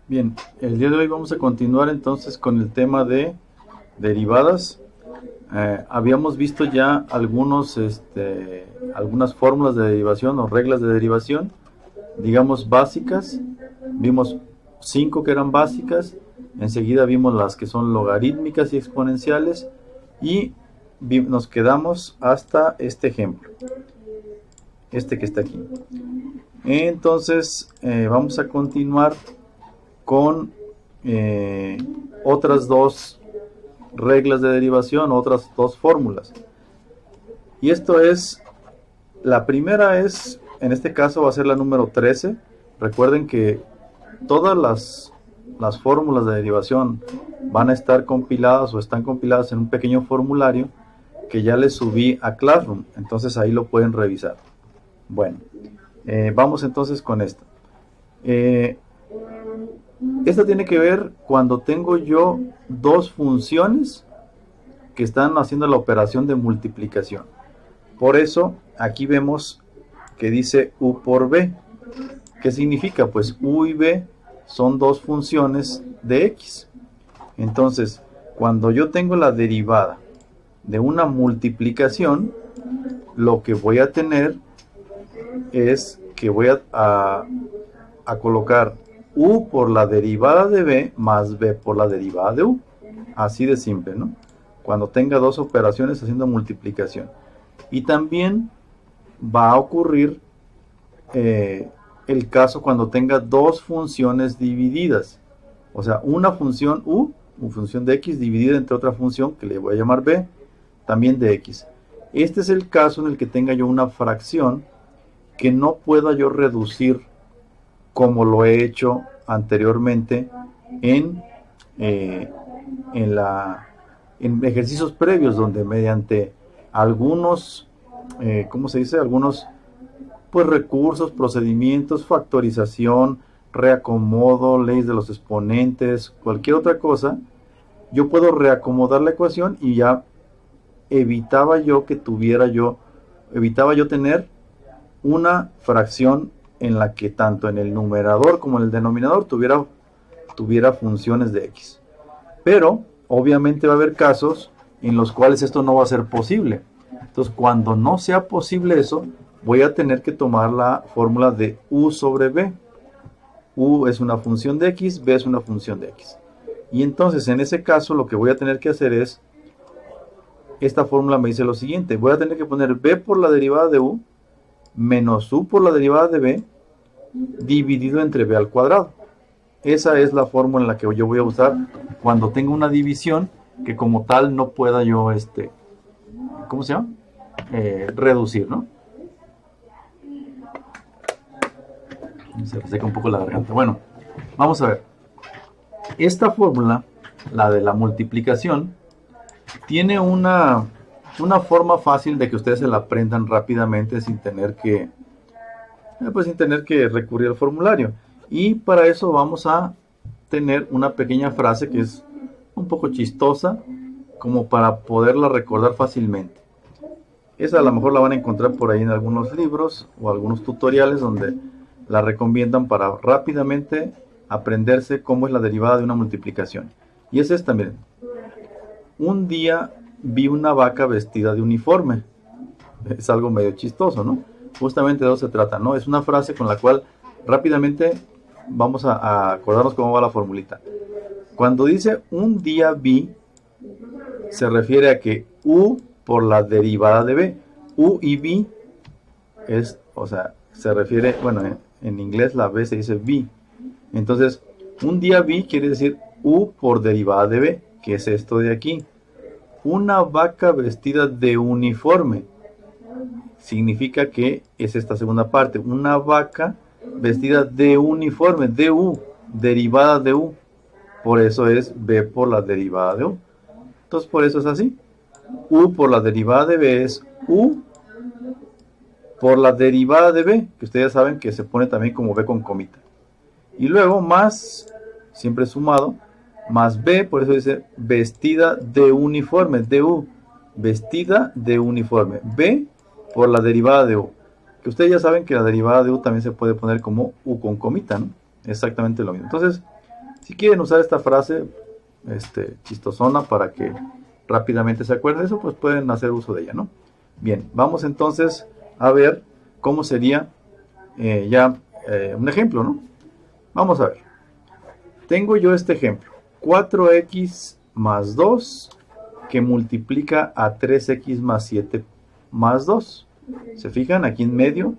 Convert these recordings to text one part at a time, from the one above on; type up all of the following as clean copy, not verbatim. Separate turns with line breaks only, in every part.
Bien, el día de hoy vamos a continuar entonces con el tema de derivadas. Habíamos visto ya algunas fórmulas de derivación o reglas de derivación, digamos básicas. Vimos 5 que eran básicas, enseguida vimos las que son logarítmicas y exponenciales y nos quedamos hasta este ejemplo, este que está aquí. Entonces vamos a continuar con otras dos reglas de derivación, otras dos fórmulas. Y esto es, la primera es, en este caso va a ser la número 13. Recuerden que todas las fórmulas de derivación van a estar compiladas o están compiladas en un pequeño formulario que ya les subí a Classroom. Entonces ahí lo pueden revisar. Bueno, vamos entonces con esta. Esta tiene que ver cuando tengo yo dos funciones que están haciendo la operación de multiplicación. Por eso aquí vemos que dice u por b. ¿Qué significa? Pues u y b son dos funciones de x. Entonces, cuando yo tengo la derivada de una multiplicación, lo que voy a tener es que voy a colocar u por la derivada de b más b por la derivada de u. Así de simple, ¿no? Cuando tenga dos operaciones haciendo multiplicación. Y también va a ocurrir el caso cuando tenga dos funciones divididas. O sea, una función u, una función de x dividida entre otra función que le voy a llamar b, también de x. Este es el caso en el que tenga yo una fracción que no pueda yo reducir como lo he hecho anteriormente en ejercicios previos, donde mediante algunos, ¿cómo se dice? Algunos pues recursos, procedimientos, factorización, reacomodo, leyes de los exponentes, cualquier otra cosa, yo puedo reacomodar la ecuación y ya evitaba yo tener una fracción en la que tanto en el numerador como en el denominador tuviera funciones de x. Pero obviamente va a haber casos en los cuales esto no va a ser posible. Entonces, cuando no sea posible eso, voy a tener que tomar la fórmula de u sobre b. U es una función de x, b es una función de x. Y entonces, en ese caso, lo que voy a tener que hacer es, esta fórmula me dice lo siguiente: voy a tener que poner b por la derivada de u menos u por la derivada de b dividido entre b al cuadrado. Esa es la fórmula en la que yo voy a usar cuando tengo una división que como tal no pueda yo, ¿cómo se llama? Reducir, ¿no? Se reseca un poco la garganta. Bueno, vamos a ver. Esta fórmula, la de la multiplicación, tiene una forma fácil de que ustedes se la aprendan rápidamente sin tener que recurrir al formulario. Y para eso vamos a tener una pequeña frase que es un poco chistosa, como para poderla recordar fácilmente. Esa a lo mejor la van a encontrar por ahí en algunos libros o algunos tutoriales donde la recomiendan para rápidamente aprenderse cómo es la derivada de una multiplicación. Y es esta, miren. Un día vi una vaca vestida de uniforme. Es algo medio chistoso, ¿no? Justamente de eso se trata, ¿no? Es una frase con la cual rápidamente vamos a acordarnos cómo va la formulita. Cuando dice un día vi, se refiere a que u por la derivada de b. U y b es, o sea, se refiere, bueno, en inglés la b se dice v. Entonces, un día vi quiere decir u por derivada de b, que es esto de aquí. Una vaca vestida de uniforme significa que es esta segunda parte. Una vaca vestida de uniforme, de u, derivada de u. Por eso es b por la derivada de u. Entonces, por eso es así. U por la derivada de b es u por la derivada de b, que ustedes saben que se pone también como b con comita. Y luego más, siempre sumado, más b, por eso dice vestida de uniforme, de u, vestida de uniforme, b por la derivada de u. Que ustedes ya saben que la derivada de u también se puede poner como u con comita, ¿no? Exactamente lo mismo. Entonces, Si quieren usar esta frase chistosona para que rápidamente se acuerden de eso, pues pueden hacer uso de ella, ¿no? Bien, vamos entonces a ver cómo sería un ejemplo, ¿no? Vamos a ver. Tengo yo este ejemplo. 4x más 2 que multiplica a 3x más 7 más 2. ¿Se fijan? Aquí en medio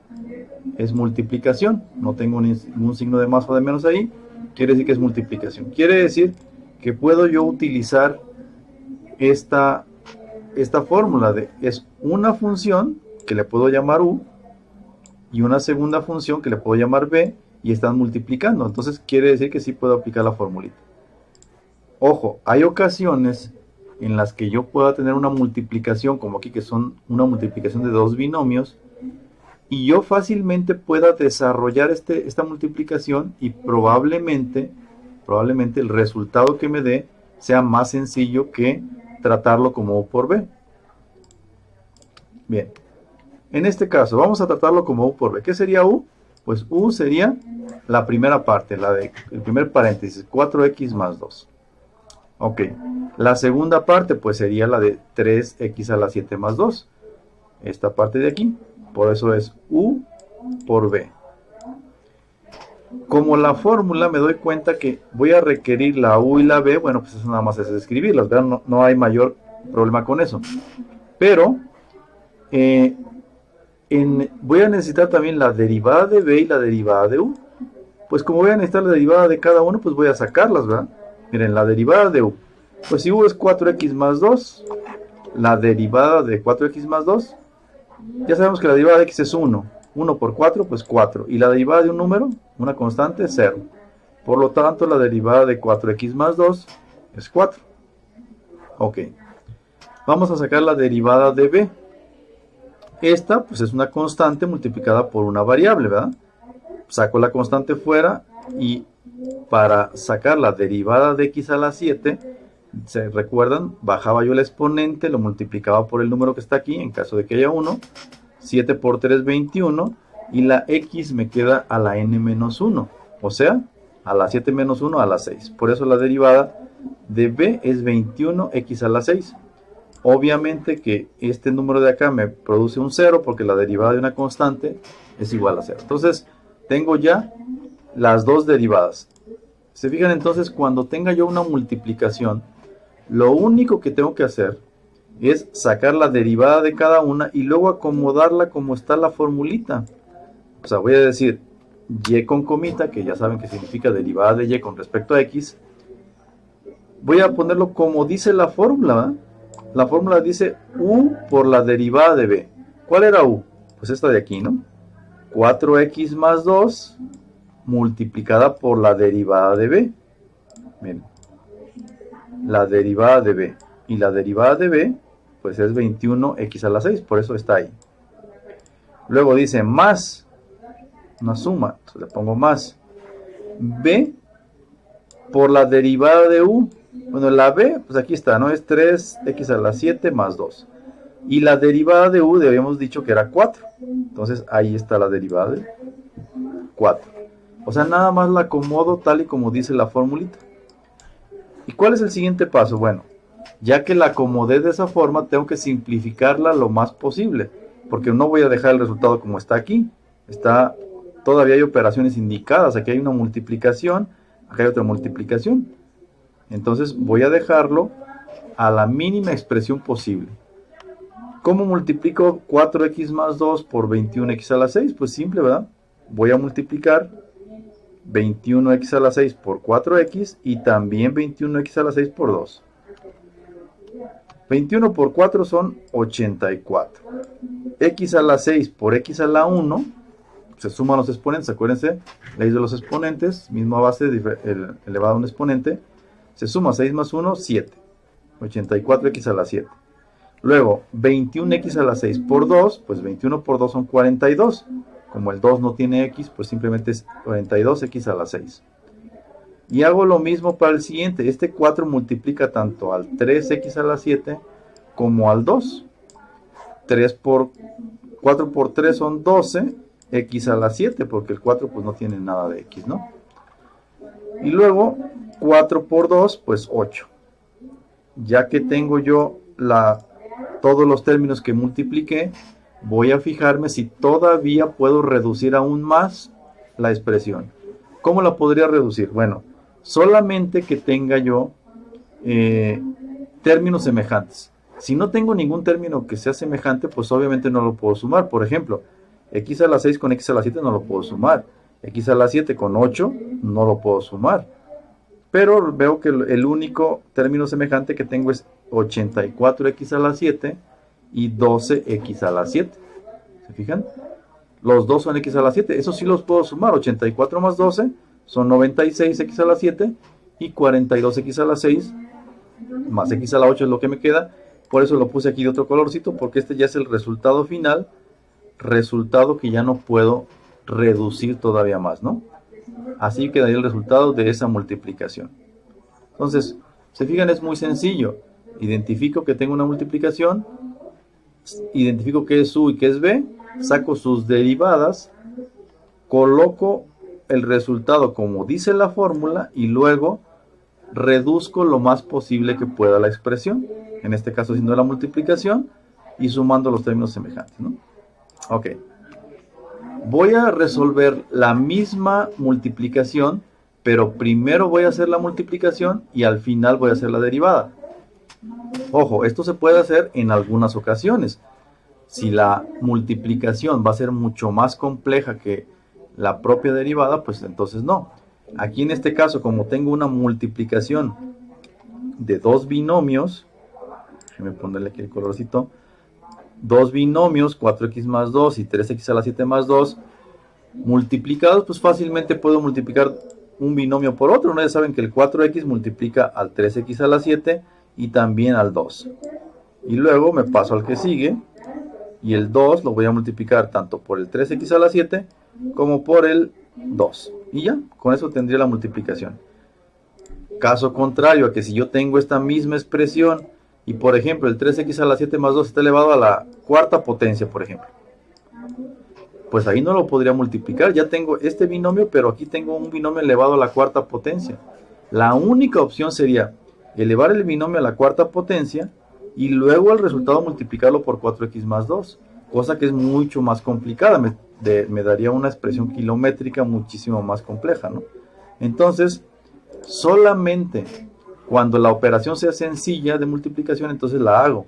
es multiplicación. No tengo ningún signo de más o de menos ahí. Quiere decir que es multiplicación. Quiere decir que puedo yo utilizar esta fórmula es una función que le puedo llamar u y una segunda función que le puedo llamar b y están multiplicando. Entonces quiere decir que sí puedo aplicar la formulita. Ojo, hay ocasiones en las que yo pueda tener una multiplicación, como aquí que son una multiplicación de dos binomios, y yo fácilmente pueda desarrollar esta multiplicación y probablemente el resultado que me dé sea más sencillo que tratarlo como u por b. Bien, en este caso vamos a tratarlo como u por b. ¿Qué sería u? Pues u sería la primera parte, el primer paréntesis, 4x más 2. Ok, la segunda parte pues sería la de 3x a la 7 más 2. Esta parte de aquí, por eso es u por b. Como la fórmula me doy cuenta que voy a requerir la u y la b, bueno, pues eso nada más es escribirlas, ¿verdad? No hay mayor problema con eso. Pero voy a necesitar también la derivada de b y la derivada de u. Pues como voy a necesitar la derivada de cada uno, pues voy a sacarlas, ¿verdad? Miren, la derivada de u. Pues si u es 4x más 2, la derivada de 4x más 2, ya sabemos que la derivada de x es 1. 1 por 4, pues 4. Y la derivada de un número, una constante, 0. Por lo tanto, la derivada de 4x más 2 es 4. Ok. Vamos a sacar la derivada de b. Esta, pues es una constante multiplicada por una variable, ¿verdad? Saco la constante fuera y para sacar la derivada de x a la 7, ¿se recuerdan? Bajaba yo el exponente, lo multiplicaba por el número que está aquí, en caso de que haya 1. 7 por 3, 21. Y la x me queda a la n menos 1. O sea, a la 7 menos 1 a la 6. Por eso la derivada de b es 21x a la 6. Obviamente que este número de acá me produce un 0 porque la derivada de una constante es igual a 0. Entonces, tengo ya las dos derivadas. Se fijan entonces, cuando tenga yo una multiplicación, lo único que tengo que hacer es sacar la derivada de cada una y luego acomodarla como está la formulita. O sea, voy a decir y con comita, que ya saben que significa derivada de y con respecto a x. Voy a ponerlo como dice la fórmula, ¿verdad? La fórmula dice u por la derivada de b. ¿Cuál era u? Pues esta de aquí, ¿no? 4x más 2 multiplicada por la derivada de b. Miren, la derivada de b. Y la derivada de b, pues es 21x a la 6, por eso está ahí. Luego dice más, una suma, entonces le pongo más. B por la derivada de u. Bueno, la b, pues aquí está, ¿no? Es 3x a la 7 más 2. Y la derivada de u, habíamos dicho que era 4. Entonces ahí está la derivada de 4. O sea, nada más la acomodo tal y como dice la formulita. ¿Y cuál es el siguiente paso? Bueno, ya que la acomodé de esa forma, tengo que simplificarla lo más posible. Porque no voy a dejar el resultado como está aquí. Todavía hay operaciones indicadas. Aquí hay una multiplicación, acá hay otra multiplicación. Entonces voy a dejarlo a la mínima expresión posible. ¿Cómo multiplico 4x más 2 por 21x a la 6? Pues simple, ¿verdad? Voy a multiplicar 21x a la 6 por 4x y también 21x a la 6 por 2. 21 por 4 son 84. X a la 6 por x a la 1, se suman los exponentes, acuérdense, ley de los exponentes, misma base elevado a un exponente, se suma 6 más 1, 7. 84x a la 7. Luego, 21x a la 6 por 2, pues 21 por 2 son 42. Como el 2 no tiene x, pues simplemente es 42x a la 6. Y hago lo mismo para el siguiente. Este 4 multiplica tanto al 3x a la 7 como al 2. 4 por 3 son 12, x a la 7, porque el 4 pues no tiene nada de x, ¿no? Y luego 4 por 2, pues 8. Ya que tengo yo todos los términos que multipliqué, voy a fijarme si todavía puedo reducir aún más la expresión. ¿Cómo la podría reducir? Bueno, solamente que tenga yo términos semejantes. Si no tengo ningún término que sea semejante, pues obviamente no lo puedo sumar. Por ejemplo, x a la 6 con x a la 7 no lo puedo sumar. X a la 7 con 8 no lo puedo sumar. Pero veo que el único término semejante que tengo es 84x a la 7 y 12x a la 7. ¿Se fijan? Los dos son x a la 7. Eso sí los puedo sumar. 84 más 12 son 96x a la 7 y 42x a la 6 más x a la 8 es lo que me queda. Por eso lo puse aquí de otro colorcito, porque este ya es el resultado final. Resultado que ya no puedo reducir todavía más, ¿no? Así quedaría el resultado de esa multiplicación. Entonces, se fijan, es muy sencillo. Identifico que tengo una multiplicación, identifico qué es U y qué es B, saco sus derivadas, coloco el resultado como dice la fórmula y luego reduzco lo más posible que pueda la expresión. En este caso haciendo la multiplicación y sumando los términos semejantes, ¿no? Ok. Voy a resolver la misma multiplicación, pero primero voy a hacer la multiplicación y al final voy a hacer la derivada. Ojo, esto se puede hacer en algunas ocasiones. Si la multiplicación va a ser mucho más compleja que la propia derivada, pues entonces no. Aquí en este caso, como tengo una multiplicación de dos binomios, déjenme ponerle aquí el colorcito, dos binomios, 4x más 2 y 3x a la 7 más 2, multiplicados, pues fácilmente puedo multiplicar un binomio por otro, ¿no? Ya saben que el 4x multiplica al 3x a la 7 y también al 2. Y luego me paso al que sigue, y el 2 lo voy a multiplicar tanto por el 3x a la 7 como por el 2. Y ya, con eso tendría la multiplicación. Caso contrario a que si yo tengo esta misma expresión, y por ejemplo el 3x a la 7 más 2 está elevado a la cuarta potencia, por ejemplo, pues ahí no lo podría multiplicar. Ya tengo este binomio, pero aquí tengo un binomio elevado a la cuarta potencia. La única opción sería elevar el binomio a la cuarta potencia y luego el resultado multiplicarlo por 4x más 2, cosa que es mucho más complicada. Me daría una expresión kilométrica muchísimo más compleja, ¿no? Entonces, solamente cuando la operación sea sencilla de multiplicación, entonces la hago.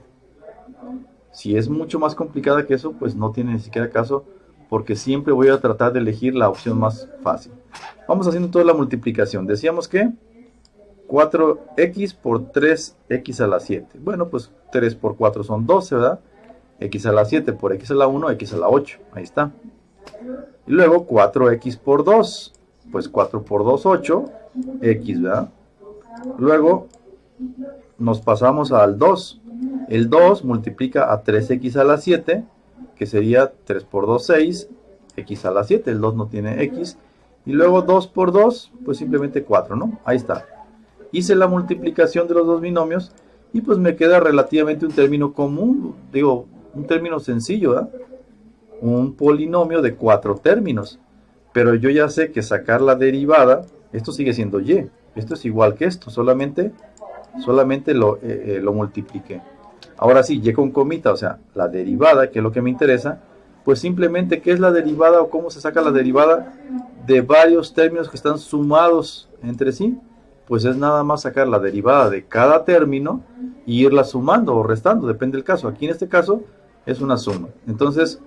Si es mucho más complicada que eso, pues no tiene ni siquiera caso, porque siempre voy a tratar de elegir la opción más fácil. Vamos haciendo toda la multiplicación. Decíamos que 4x por 3x a la 7. Bueno, pues 3 por 4 son 12, ¿verdad? X a la 7 por x a la 1, x a la 8. Ahí está. Y luego 4x por 2. Pues 4 por 2, 8. X, ¿verdad? Luego nos pasamos al 2. El 2 multiplica a 3x a la 7, que sería 3 por 2, 6. X a la 7, el 2 no tiene x. Y luego 2 por 2, pues simplemente 4, ¿no? Ahí está. Hice la multiplicación de los dos binomios y pues me queda relativamente un término común, digo, un término sencillo, ¿verdad? Un polinomio de 4 términos. Pero yo ya sé que sacar la derivada, esto sigue siendo y. Esto es igual que esto, solamente lo multipliqué. Ahora sí, y con comita, o sea, la derivada, que es lo que me interesa, pues simplemente, ¿qué es la derivada o cómo se saca la derivada de varios términos que están sumados entre sí? Pues es nada más sacar la derivada de cada término y irla sumando o restando, depende del caso. Aquí en este caso es una suma. Entonces,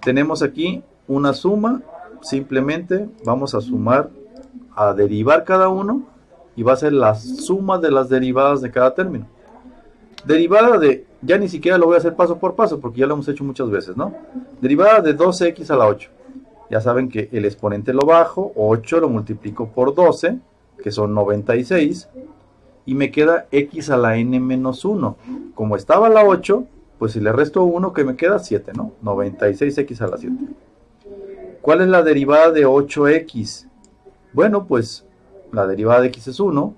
tenemos aquí una suma, simplemente vamos a sumar, a derivar cada uno, y va a ser la suma de las derivadas de cada término. Derivada de, ya ni siquiera lo voy a hacer paso por paso, porque ya lo hemos hecho muchas veces, ¿no? Derivada de 12x a la 8. Ya saben que el exponente lo bajo, 8 lo multiplico por 12, que son 96, y me queda x a la n menos 1. Como estaba la 8, pues si le resto 1, que me queda 7, ¿no? 96x a la 7. ¿Cuál es la derivada de 8x? Bueno, pues la derivada de x es 1,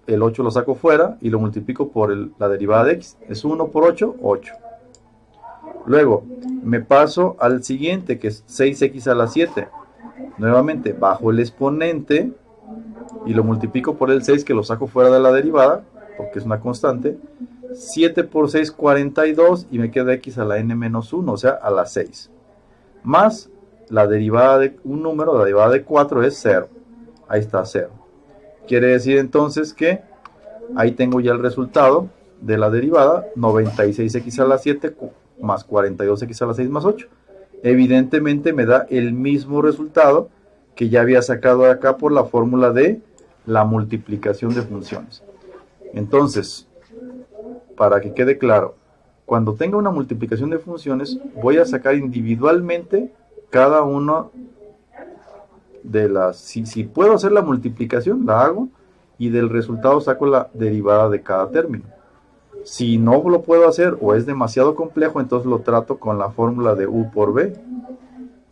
el 8 lo saco fuera y lo multiplico por la derivada de x. Es 1 por 8, 8. Luego me paso al siguiente, que es 6x a la 7. Nuevamente bajo el exponente y lo multiplico por el 6 que lo saco fuera de la derivada, porque es una constante. 7 por 6, 42 y me queda x a la n menos 1, o sea, a la 6. Más la derivada de un número, la derivada de 4 es 0. Ahí está 0. Quiere decir entonces que ahí tengo ya el resultado de la derivada, 96x a la 7 más 42x a la 6 más 8. Evidentemente me da el mismo resultado que ya había sacado acá por la fórmula de la multiplicación de funciones. Entonces, para que quede claro, cuando tenga una multiplicación de funciones, voy a sacar individualmente cada uno de las... Si puedo hacer la multiplicación, la hago, y del resultado saco la derivada de cada término. Si no lo puedo hacer o es demasiado complejo, entonces lo trato con la fórmula de u por b.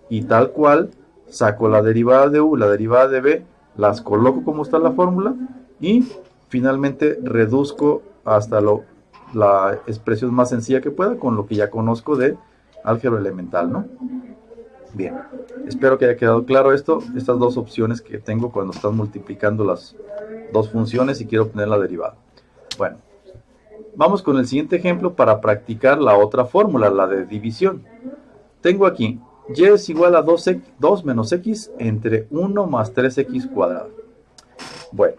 Y tal cual, saco la derivada de u, la derivada de b, las coloco como está la fórmula y finalmente reduzco hasta la expresión más sencilla que pueda con lo que ya conozco de álgebra elemental, ¿no? Bien, espero que haya quedado claro esto, estas dos opciones que tengo cuando están multiplicando las dos funciones y quiero obtener la derivada. Bueno, vamos con el siguiente ejemplo para practicar la otra fórmula, la de división. Tengo aquí, y es igual a 2 menos x entre 1 más 3x cuadrado. Bueno,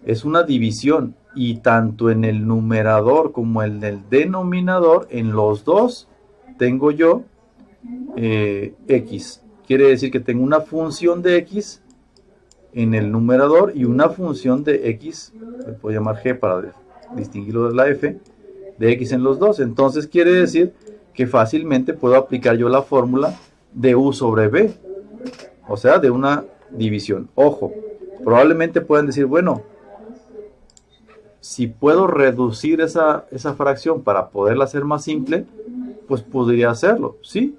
es una división y tanto en el numerador como en el denominador, en los dos tengo yo x. Quiere decir que tengo una función de x en el numerador y una función de x, le puedo llamar g para distinguirlo de la f, de x en los dos. Entonces quiere decir que fácilmente puedo aplicar yo la fórmula de u sobre b, o sea, de una división. Ojo, probablemente puedan decir, bueno, si puedo reducir esa fracción para poderla hacer más simple, pues podría hacerlo, ¿sí?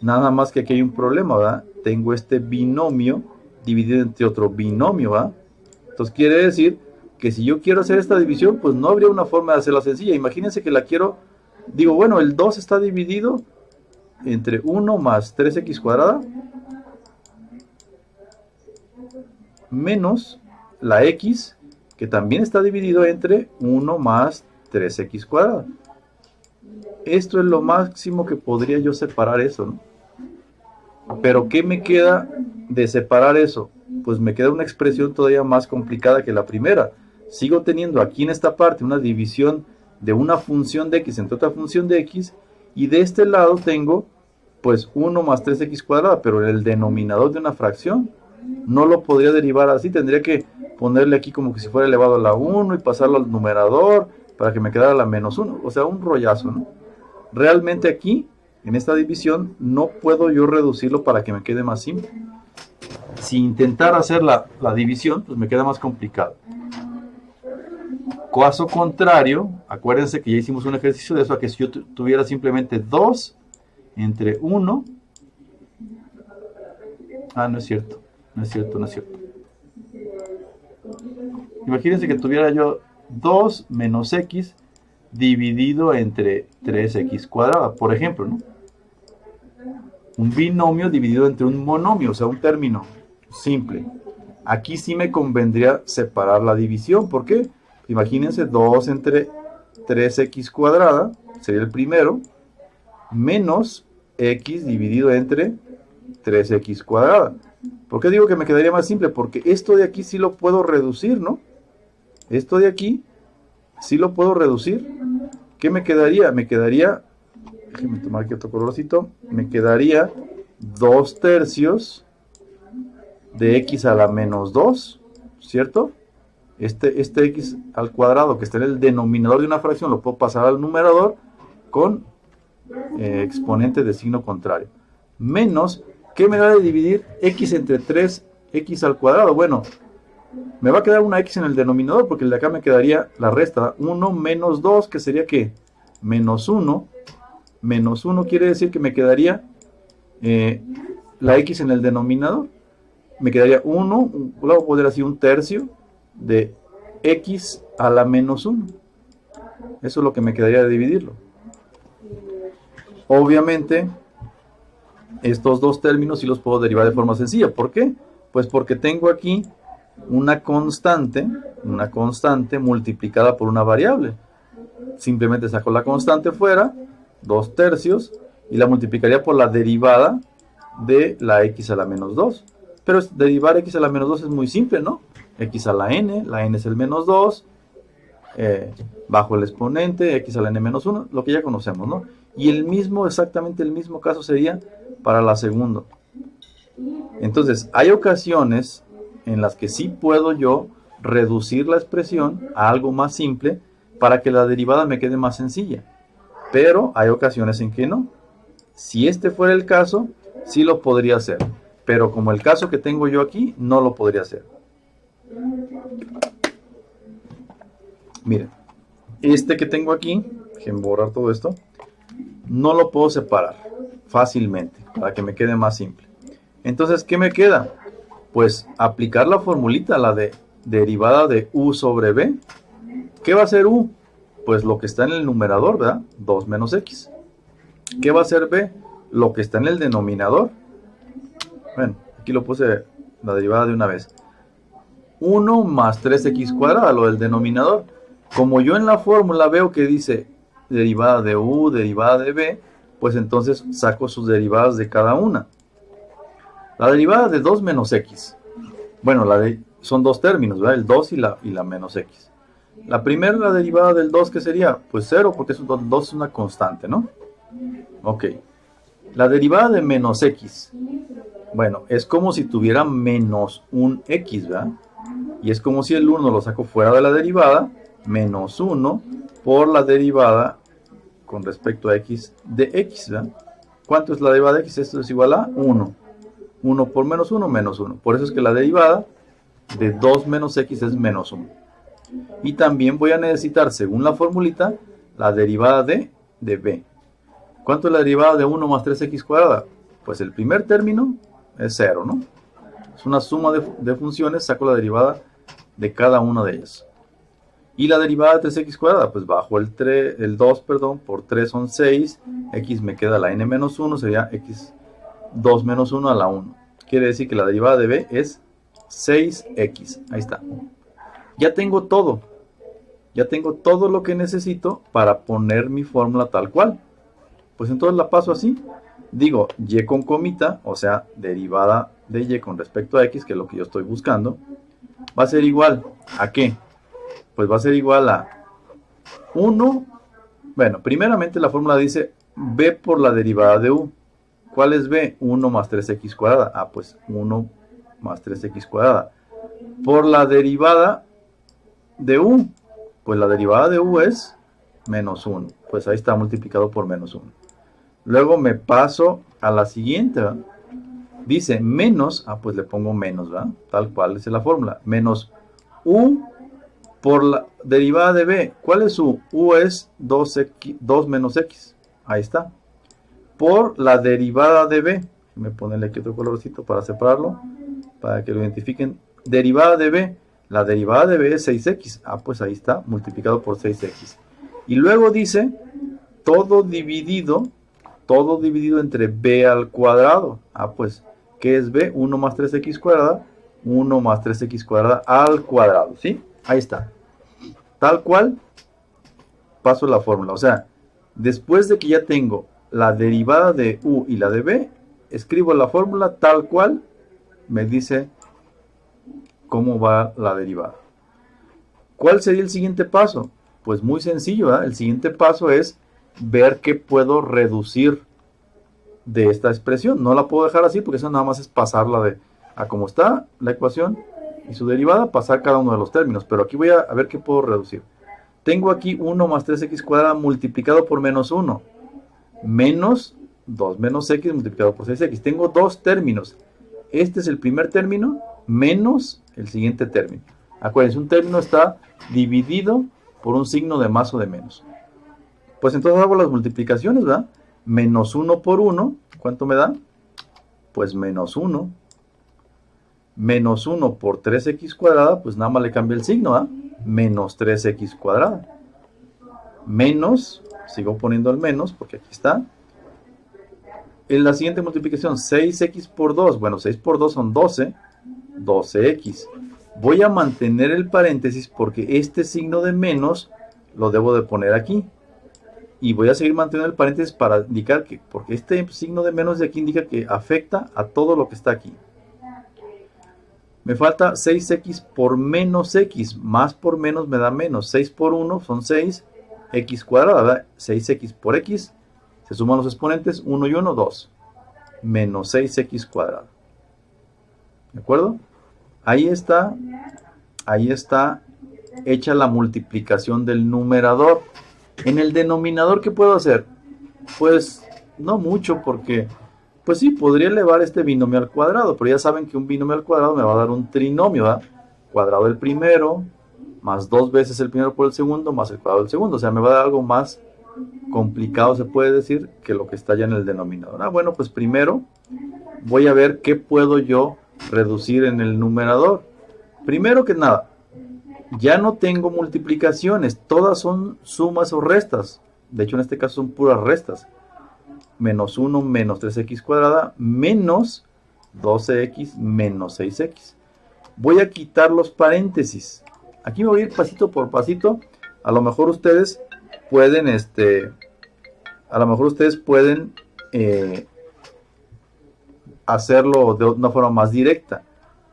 Nada más que aquí hay un problema, ¿verdad? Tengo este binomio dividido entre otro binomio, ¿verdad? Entonces quiere decir que si yo quiero hacer esta división, pues no habría una forma de hacerla sencilla. Imagínense que la quiero, digo, bueno, el 2 está dividido entre 1 más 3x cuadrada menos la x, que también está dividido entre 1 más 3x cuadrada. Esto es lo máximo que podría yo separar eso, ¿no? Pero ¿qué me queda de separar eso? Pues me queda una expresión todavía más complicada que la primera. Sigo teniendo aquí en esta parte una división de una función de x entre otra función de x, y de este lado tengo pues 1 más 3x cuadrada, pero el denominador de una fracción no lo podría derivar así, tendría que ponerle aquí como que si fuera elevado a la 1 y pasarlo al numerador para que me quedara la menos 1, o sea, un rollazo, ¿no? Realmente aquí, en esta división, no puedo yo reducirlo para que me quede más simple. Si intentara hacer la división, pues me queda más complicado. Caso contrario, acuérdense que ya hicimos un ejercicio de eso, a que si yo tuviera simplemente 2 entre 1, no es cierto, no es cierto, no es cierto. Imagínense que tuviera yo 2 menos x dividido entre 3x cuadrada, por ejemplo, ¿no? Un binomio dividido entre un monomio, o sea, un término simple. Aquí sí me convendría separar la división. ¿Por qué? Imagínense 2 entre 3x cuadrada, sería el primero, menos x dividido entre 3x cuadrada. ¿Por qué digo que me quedaría más simple? Porque esto de aquí sí lo puedo reducir, ¿no? Esto de aquí sí lo puedo reducir. ¿Qué me quedaría? Me quedaría, déjenme tomar aquí otro colorcito, me quedaría 2 tercios de x a la menos 2, ¿cierto? Este x al cuadrado que está en el denominador de una fracción lo puedo pasar al numerador con exponente de signo contrario. Menos, ¿qué me da de dividir x entre 3x al cuadrado? Bueno, me va a quedar una x en el denominador porque el de acá me quedaría la resta. 1 menos 2, que sería ¿qué? Menos 1. Menos 1 quiere decir que me quedaría la x en el denominador. Me quedaría 1, voy a poner así un tercio de x a la menos 1. Eso es lo que me quedaría de dividirlo. Obviamente, estos dos términos sí los puedo derivar de forma sencilla. ¿Por qué? Pues porque tengo aquí una constante multiplicada por una variable. Simplemente saco la constante fuera, 2/3, y la multiplicaría por la derivada de la x a la menos 2. Pero derivar x a la menos 2 es muy simple, ¿no? X a la n es el menos 2, bajo el exponente, x a la n menos 1, lo que ya conocemos, ¿no? Y exactamente el mismo caso sería para la segunda. Entonces, hay ocasiones en las que sí puedo yo reducir la expresión a algo más simple para que la derivada me quede más sencilla. Pero hay ocasiones en que no. Si este fuera el caso, sí lo podría hacer. Pero como el caso que tengo yo aquí, no lo podría hacer. Miren, este que tengo aquí, déjenme borrar todo esto, no lo puedo separar fácilmente para que me quede más simple. Entonces, ¿qué me queda? Pues aplicar la formulita, la de derivada de u sobre b. ¿Qué va a ser u? Pues lo que está en el numerador, ¿verdad? 2 menos x. ¿Qué va a ser b? Lo que está en el denominador. Bueno, aquí lo puse la derivada de una vez. 1 más 3x cuadrada, lo del denominador. Como yo en la fórmula veo que dice derivada de u, derivada de b, pues entonces saco sus derivadas de cada una. La derivada de 2 menos x. Bueno, son dos términos, ¿verdad? El 2 y la menos x. La primera, la derivada del 2, ¿qué sería? Pues 0, porque 2 es una constante, ¿no? Ok. La derivada de menos x. Bueno, es como si tuviera menos un x, ¿verdad? Y es como si el 1 lo saco fuera de la derivada, menos 1 por la derivada con respecto a x de x, ¿verdad? ¿Cuánto es la derivada de x? Esto es igual a 1. 1 por menos 1, menos 1. Por eso es que la derivada de 2 menos x es menos 1. Y también voy a necesitar, según la formulita, la derivada de b. ¿Cuánto es la derivada de 1 más 3x cuadrada? Pues el primer término es 0, ¿no? Es una suma de funciones, saco la derivada de cada una de ellas. Y la derivada de 3x cuadrada, pues bajo el 2, por 3 son 6, x me queda la n menos 1, sería x 2 menos 1 a la 1. Quiere decir que la derivada de b es 6x. Ahí está. Ya tengo todo. Ya tengo todo lo que necesito para poner mi fórmula tal cual. Pues entonces la paso así. Digo, y con comita, o sea, derivada de y con respecto a x, que es lo que yo estoy buscando, va a ser igual a ¿qué? Pues va a ser igual a 1. Bueno, primeramente la fórmula dice b por la derivada de u. ¿Cuál es b? 1 más 3x cuadrada. Ah, pues 1 más 3x cuadrada. Por la derivada de u. Pues la derivada de u es menos 1. Pues ahí está multiplicado por menos 1. Luego me paso a la siguiente, ¿verdad? Dice menos, pues le pongo menos, ¿verdad? Tal cual es la fórmula. Menos u por la derivada de b. ¿Cuál es u? U es 2 menos x. Ahí está. Por la derivada de b. Me ponerle aquí otro colorcito para separarlo, para que lo identifiquen. Derivada de b. La derivada de b es 6x. Pues ahí está, multiplicado por 6x. Y luego dice todo dividido entre b al cuadrado. Pues, ¿qué es b? 1 más 3x cuadrada. 1 más 3x cuadrada al cuadrado, ¿sí? Ahí está. Tal cual, paso la fórmula. O sea, después de que ya tengo la derivada de u y la de b, escribo la fórmula tal cual me dice cómo va la derivada. ¿Cuál sería el siguiente paso? Pues muy sencillo, ¿verdad? El siguiente paso es ver qué puedo reducir de esta expresión. No la puedo dejar así porque eso nada más es pasarla a como está la ecuación y su derivada, pasar cada uno de los términos. Pero aquí voy a ver qué puedo reducir. Tengo aquí 1 más 3x cuadrada multiplicado por menos 1. Menos 2 menos x multiplicado por 6x. Tengo dos términos. Este es el primer término menos el siguiente término. Acuérdense, un término está dividido por un signo de más o de menos. Pues entonces hago las multiplicaciones, ¿verdad? Menos 1 por 1, ¿cuánto me da? Pues menos 1. Menos 1 por 3x cuadrada, pues nada más le cambia el signo, ¿verdad? Menos 3x cuadrada. Menos, sigo poniendo el menos porque aquí está. En la siguiente multiplicación, 6x por 2. Bueno, 6 por 2 son 12. 12x. Voy a mantener el paréntesis porque este signo de menos lo debo de poner aquí. Y voy a seguir manteniendo el paréntesis para indicar que, porque este signo de menos de aquí indica que afecta a todo lo que está aquí. Me falta 6x por menos x. Más por menos me da menos. 6 por 1 son 6. X cuadrada, ¿verdad? 6x por x. Se suman los exponentes. 1 y 1, 2. Menos 6x cuadrada. ¿De acuerdo? Ahí está hecha la multiplicación del numerador. En el denominador, ¿qué puedo hacer? Pues no mucho, porque pues sí, podría elevar este binomio al cuadrado, pero ya saben que un binomio al cuadrado me va a dar un trinomio, ¿verdad? Cuadrado del primero, más 2 veces el primero por el segundo, más el cuadrado del segundo. O sea, me va a dar algo más complicado, se puede decir, que lo que está ya en el denominador. Bueno, pues primero voy a ver qué puedo yo reducir en el numerador. Primero que nada, ya no tengo multiplicaciones, todas son sumas o restas. De hecho, en este caso son puras restas. Menos 1 menos 3x cuadrada menos 12x menos 6x. Voy a quitar los paréntesis. Aquí me voy a ir pasito por pasito. A lo mejor ustedes pueden, hacerlo de una forma más directa.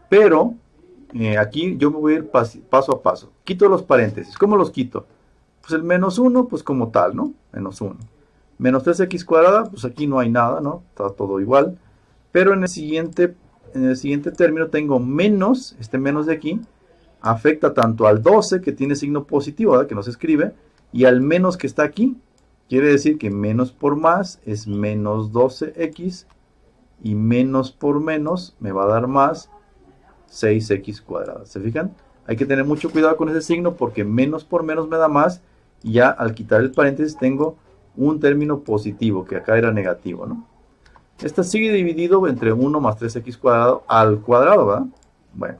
Pero aquí yo me voy a ir paso a paso. Quito los paréntesis. ¿Cómo los quito? Pues el menos 1, pues como tal, ¿no? Menos 1. Menos 3x cuadrada, pues aquí no hay nada, ¿no? Está todo igual. Pero en el siguiente término tengo menos, este menos de aquí, afecta tanto al 12, que tiene signo positivo, ¿verdad? Que no se escribe, y al menos que está aquí. Quiere decir que menos por más es menos 12x, y menos por menos me va a dar más 6x cuadrada. ¿Se fijan? Hay que tener mucho cuidado con ese signo porque menos por menos me da más, y ya al quitar el paréntesis tengo un término positivo, que acá era negativo, ¿no? Esta sigue dividido entre 1 más 3x cuadrado al cuadrado, ¿verdad? Bueno,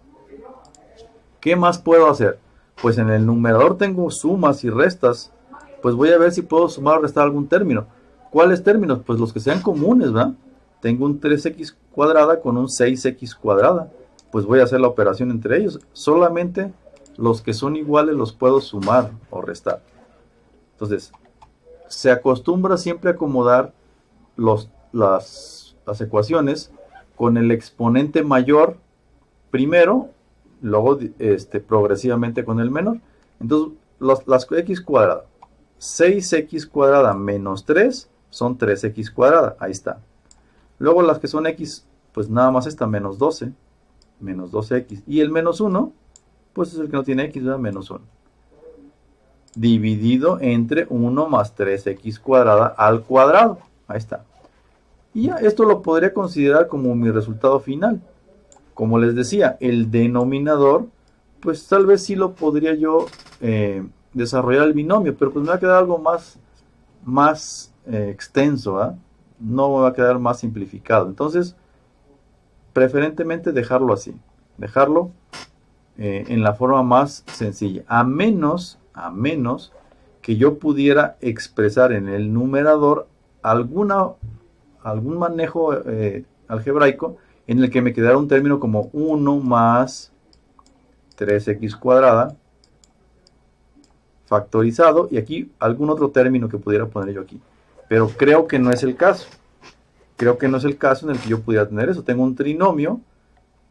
¿qué más puedo hacer? Pues en el numerador tengo sumas y restas. Pues voy a ver si puedo sumar o restar algún término. ¿Cuáles términos? Pues los que sean comunes, ¿verdad? Tengo un 3x cuadrada con un 6x cuadrada. Pues voy a hacer la operación entre ellos. Solamente los que son iguales los puedo sumar o restar. Entonces, se acostumbra siempre a acomodar las ecuaciones con el exponente mayor primero, luego progresivamente con el menor. Entonces, las x cuadrada, 6x cuadrada menos 3 son 3x cuadrada, ahí está. Luego las que son x, pues nada más está menos 12, menos 12x. Y el menos 1, pues es el que no tiene x, ¿verdad? Menos 1. Dividido entre 1 más 3x cuadrada al cuadrado. Ahí está. Y ya esto lo podría considerar como mi resultado final. Como les decía, el denominador, pues tal vez sí lo podría yo desarrollar el binomio, pero pues me va a quedar algo más extenso, ¿eh? No me va a quedar más simplificado. Entonces, preferentemente dejarlo así. Dejarlo en la forma más sencilla. A menos que yo pudiera expresar en el numerador algún manejo algebraico en el que me quedara un término como 1 más 3x cuadrada factorizado, y aquí algún otro término que pudiera poner yo aquí. Pero creo que no es el caso. Creo que no es el caso en el que yo pudiera tener eso. Tengo un trinomio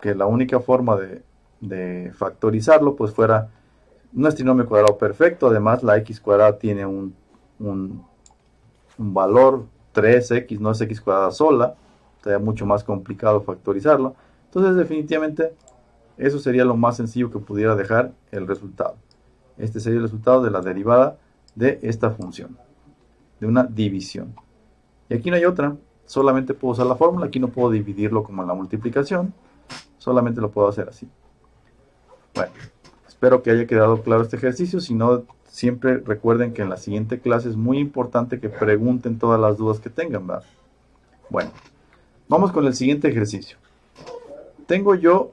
que la única forma de factorizarlo pues fuera, no es trinomio cuadrado perfecto. Además la x cuadrada tiene un valor 3x, no es x cuadrada sola. Sería mucho más complicado factorizarlo. Entonces definitivamente eso sería lo más sencillo que pudiera dejar el resultado. Este sería el resultado de la derivada de esta función, de una división. Y aquí no hay otra, solamente puedo usar la fórmula. Aquí no puedo dividirlo como en la multiplicación, solamente lo puedo hacer así. Bueno, espero que haya quedado claro este ejercicio. Si no, siempre recuerden que en la siguiente clase es muy importante que pregunten todas las dudas que tengan, ¿verdad? Bueno, vamos con el siguiente ejercicio. Tengo yo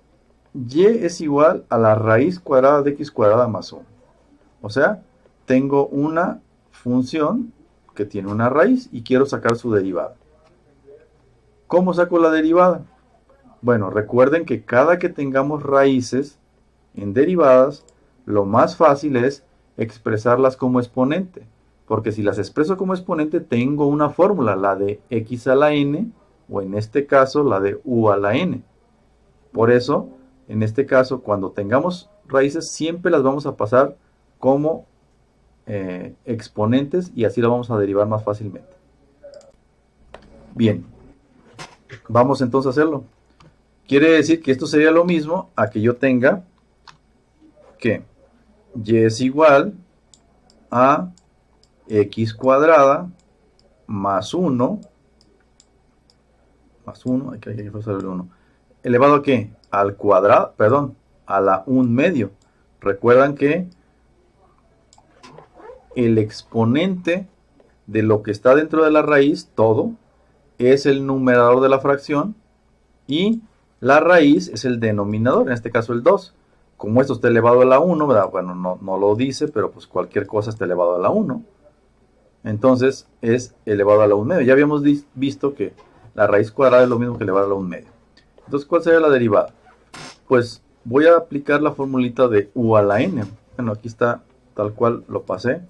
y es igual a la raíz cuadrada de x cuadrada más 1. O sea, tengo una función que tiene una raíz y quiero sacar su derivada. ¿Cómo saco la derivada? Bueno, recuerden que cada que tengamos raíces, en derivadas, lo más fácil es expresarlas como exponente. Porque si las expreso como exponente, tengo una fórmula, la de x a la n, o en este caso, la de u a la n. Por eso, en este caso, cuando tengamos raíces, siempre las vamos a pasar como exponentes y así la vamos a derivar más fácilmente. Bien, vamos entonces a hacerlo. Quiere decir que esto sería lo mismo a que yo tenga que y es igual a x cuadrada más 1, hay que pasar el 1, elevado a ¿qué? Al cuadrado, perdón, a la 1 medio. Recuerdan que el exponente de lo que está dentro de la raíz, todo, es el numerador de la fracción y la raíz es el denominador, en este caso el 2. Como esto está elevado a la 1, ¿verdad? Bueno, no lo dice, pero pues cualquier cosa está elevado a la 1. Entonces es elevado a la 1 medio. Ya habíamos visto que la raíz cuadrada es lo mismo que elevado a la 1 medio. Entonces, ¿cuál sería la derivada? Pues voy a aplicar la formulita de u a la n. Bueno, aquí está tal cual lo pasé,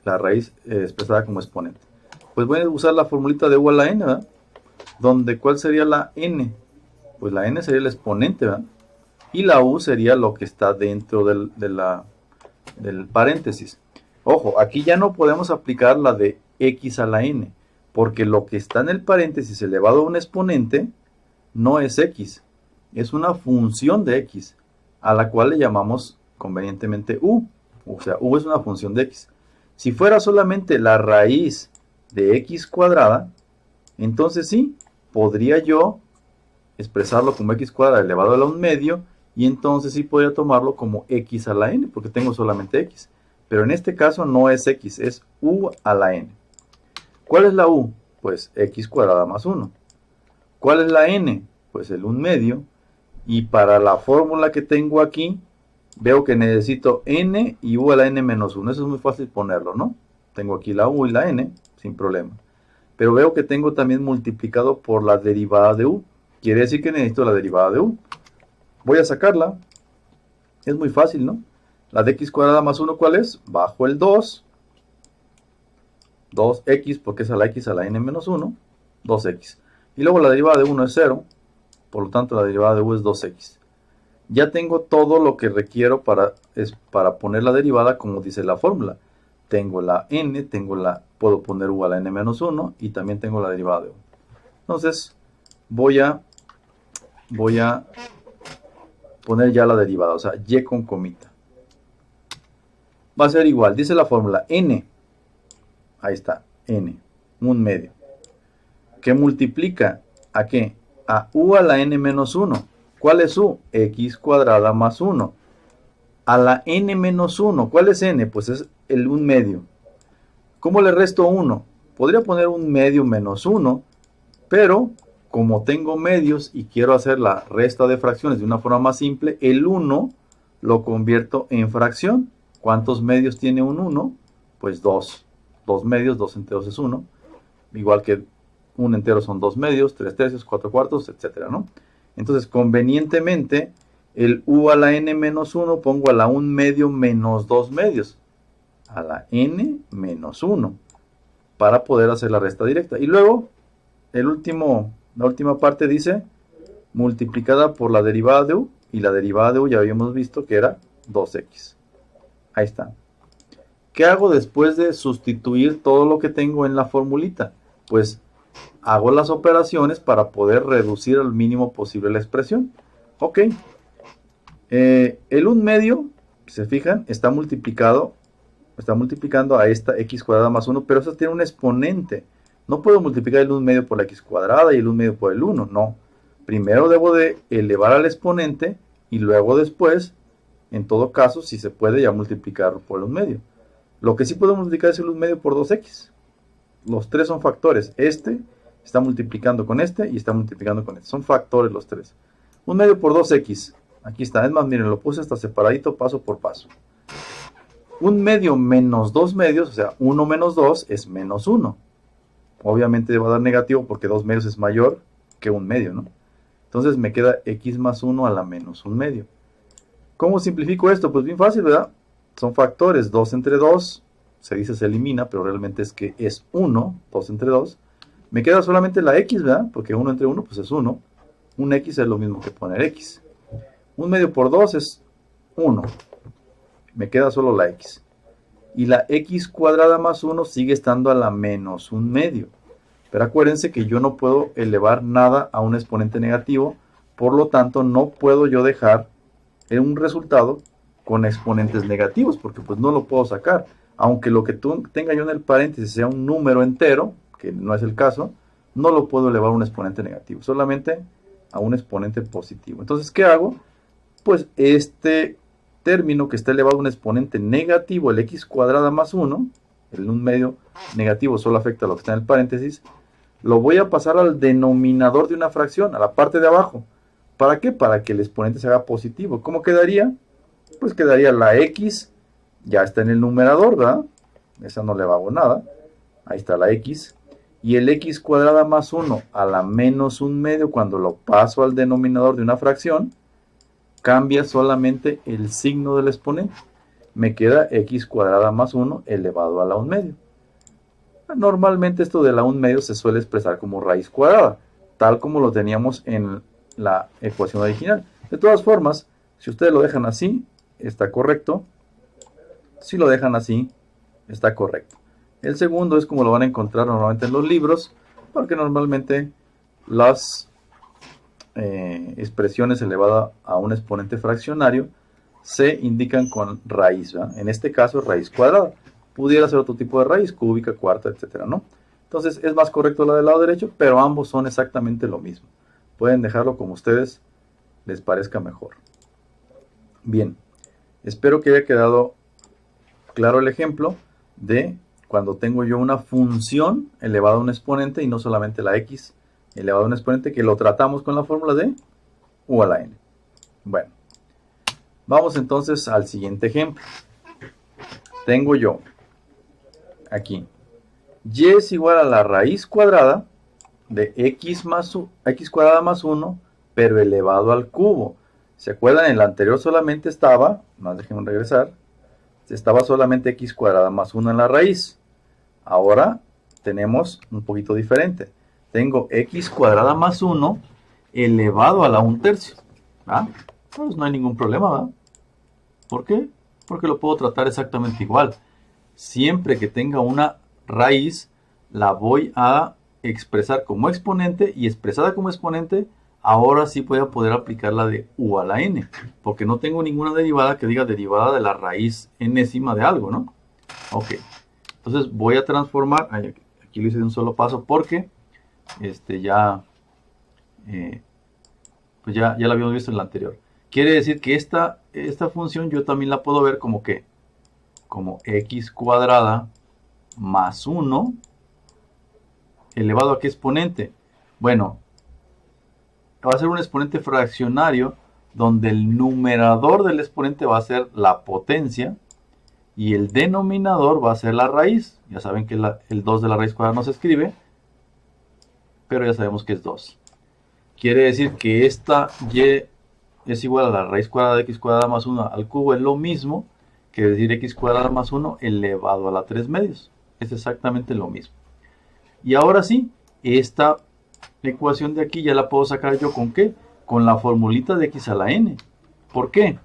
la raíz expresada como exponente. Pues voy a usar la formulita de u a la n, ¿verdad? Donde, ¿cuál sería la n? Pues la n sería el exponente, ¿verdad? Y la u sería lo que está dentro del paréntesis. Ojo, aquí ya no podemos aplicar la de x a la n, porque lo que está en el paréntesis elevado a un exponente no es x, es una función de x, a la cual le llamamos convenientemente u, o sea, u es una función de x. Si fuera solamente la raíz de x cuadrada, entonces sí, podría yo expresarlo como x cuadrada elevado a la 1 medio, y entonces sí podría tomarlo como x a la n, porque tengo solamente x. Pero en este caso no es x, es u a la n. ¿Cuál es la u? Pues x cuadrada más 1. ¿Cuál es la n? Pues el 1 medio. Y para la fórmula que tengo aquí, veo que necesito n y u a la n menos 1. Eso es muy fácil ponerlo, ¿no? Tengo aquí la u y la n, sin problema. Pero veo que tengo también multiplicado por la derivada de u. Quiere decir que necesito la derivada de u. Voy a sacarla. Es muy fácil, ¿no? La de x cuadrada más 1, ¿cuál es? Bajo el 2. 2x, porque es a la x a la n menos 1. 2x. Y luego la derivada de 1 es 0. Por lo tanto, la derivada de u es 2x. Ya tengo todo lo que requiero para poner la derivada como dice la fórmula. Tengo la n, puedo poner u a la n menos 1 y también tengo la derivada de u. Entonces, voy a poner ya la derivada, o sea, y con comita. Va a ser igual, dice la fórmula, n, ahí está, n, 1 medio, que multiplica, ¿a qué? A u a la n menos 1. ¿Cuál es u? X cuadrada más 1. A la n menos 1, ¿cuál es n? Pues es el 1 medio. ¿Cómo le resto 1? Podría poner 1 medio menos 1, pero como tengo medios y quiero hacer la resta de fracciones de una forma más simple, el 1 lo convierto en fracción. ¿Cuántos medios tiene un 1? Pues 2. 2 medios, 2 enteros es 1. Igual que un entero son 2 medios, 3 tercios, 4 cuartos, etc., ¿no? Entonces, convenientemente, el u a la n menos 1 pongo a la 1 medio menos 2 medios. A la n menos 1. Para poder hacer la resta directa. Y luego, la última parte dice multiplicada por la derivada de u. Y la derivada de u ya habíamos visto que era 2x. Ahí está. ¿Qué hago después de sustituir todo lo que tengo en la formulita? Pues hago las operaciones para poder reducir al mínimo posible la expresión. Ok. El 1 medio, si se fijan, está multiplicando a esta x cuadrada más 1, pero eso tiene un exponente. No puedo multiplicar el 1 medio por la x cuadrada y el 1 medio por el 1, no. Primero debo de elevar al exponente y luego después, en todo caso, si se puede, ya multiplicar por el 1 medio. Lo que sí puedo multiplicar es el 1 medio por 2x. Los tres son factores. Este está multiplicando con este y está multiplicando con este. Son factores los tres. 1 medio por 2x. Aquí está. Es más, miren, lo puse hasta separadito paso por paso. 1 medio menos 2 medios, o sea, 1 menos 2 es menos 1. Obviamente va a dar negativo porque 2 medios es mayor que 1 medio, ¿no? Entonces me queda x más 1 a la menos 1 medio. ¿Cómo simplifico esto? Pues bien fácil, ¿verdad? Son factores, 2 entre 2, se dice se elimina, pero realmente es que es 1, 2 entre 2. Me queda solamente la x, ¿verdad? Porque 1 entre 1 pues es 1. Un x es lo mismo que poner x. 1 medio por 2 es 1. Me queda solo la x. Y la x cuadrada más 1 sigue estando a la menos 1 medio. Pero acuérdense que yo no puedo elevar nada a un exponente negativo, por lo tanto no puedo yo dejar un resultado con exponentes negativos, porque pues no lo puedo sacar. Aunque lo que tenga yo en el paréntesis sea un número entero, que no es el caso, no lo puedo elevar a un exponente negativo, solamente a un exponente positivo. Entonces, ¿qué hago? Pues este término que está elevado a un exponente negativo, el x cuadrada más 1, el 1 medio negativo solo afecta a lo que está en el paréntesis, lo voy a pasar al denominador de una fracción, a la parte de abajo. ¿Para qué? Para que el exponente se haga positivo. ¿Cómo quedaría? Pues quedaría la x, ya está en el numerador, ¿verdad? Esa no le hago nada. Ahí está la x. Y el x cuadrada más 1 a la menos 1 medio, cuando lo paso al denominador de una fracción, cambia solamente el signo del exponente. Me queda x cuadrada más 1 elevado a la 1 medio. Normalmente esto de la 1 medio se suele expresar como raíz cuadrada, tal como lo teníamos en la ecuación original. De todas formas, si ustedes lo dejan así, está correcto. Si lo dejan así, está correcto. El segundo es como lo van a encontrar normalmente en los libros, porque normalmente las expresiones elevadas a un exponente fraccionario se indican con raíz, ¿verdad? En este caso, raíz cuadrada. Pudiera ser otro tipo de raíz, cúbica, cuarta, etcétera, ¿no? Entonces es más correcto la del lado derecho, pero ambos son exactamente lo mismo. Pueden dejarlo como ustedes les parezca mejor. Bien, espero que haya quedado claro el ejemplo de cuando tengo yo una función elevada a un exponente y no solamente la x elevada a un exponente, que lo tratamos con la fórmula de u a la n. Bueno, vamos entonces al siguiente ejemplo. Tengo yo aquí y es igual a la raíz cuadrada de x cuadrada más 1, pero elevado al cubo. ¿Se acuerdan? En el anterior solamente estaba, más déjenme regresar, estaba solamente x cuadrada más 1 en la raíz. Ahora tenemos un poquito diferente. Tengo x cuadrada más 1 elevado a la 1/3. ¿Ah? Pues no hay ningún problema, ¿verdad? ¿Por qué? Porque lo puedo tratar exactamente igual. Siempre que tenga una raíz, la voy a expresar como exponente, y expresada como exponente, ahora sí voy a poder aplicar la de u a la n, porque no tengo ninguna derivada que diga derivada de la raíz enésima de algo, ¿no? Ok, entonces voy a transformar, aquí lo hice de un solo paso porque pues ya la habíamos visto en la anterior. Quiere decir que esta función yo también la puedo ver como ¿qué? Como x cuadrada más 1 elevado a ¿qué exponente? Bueno, va a ser un exponente fraccionario donde el numerador del exponente va a ser la potencia y el denominador va a ser la raíz. Ya saben que el 2 de la raíz cuadrada no se escribe, pero ya sabemos que es 2. Quiere decir que esta y es igual a la raíz cuadrada de x cuadrada más 1 al cubo, es lo mismo que decir x cuadrada más 1 elevado a la 3 medios. Es exactamente lo mismo. Y ahora sí, esta ecuación de aquí ya la puedo sacar yo ¿con qué? Con la formulita de x a la n. ¿Por qué?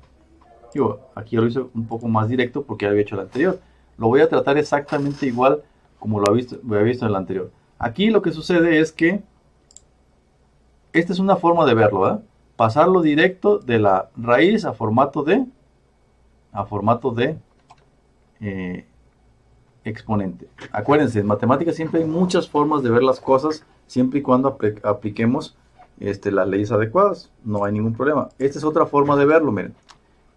Yo aquí lo hice un poco más directo porque ya había hecho el anterior. Lo voy a tratar exactamente igual como lo había visto en el anterior. Aquí lo que sucede es que esta es una forma de verlo, ¿verdad? Pasarlo directo de la raíz a formato de exponente. Acuérdense, en matemáticas siempre hay muchas formas de ver las cosas, siempre y cuando apliquemos las leyes adecuadas. No hay ningún problema. Esta es otra forma de verlo, miren.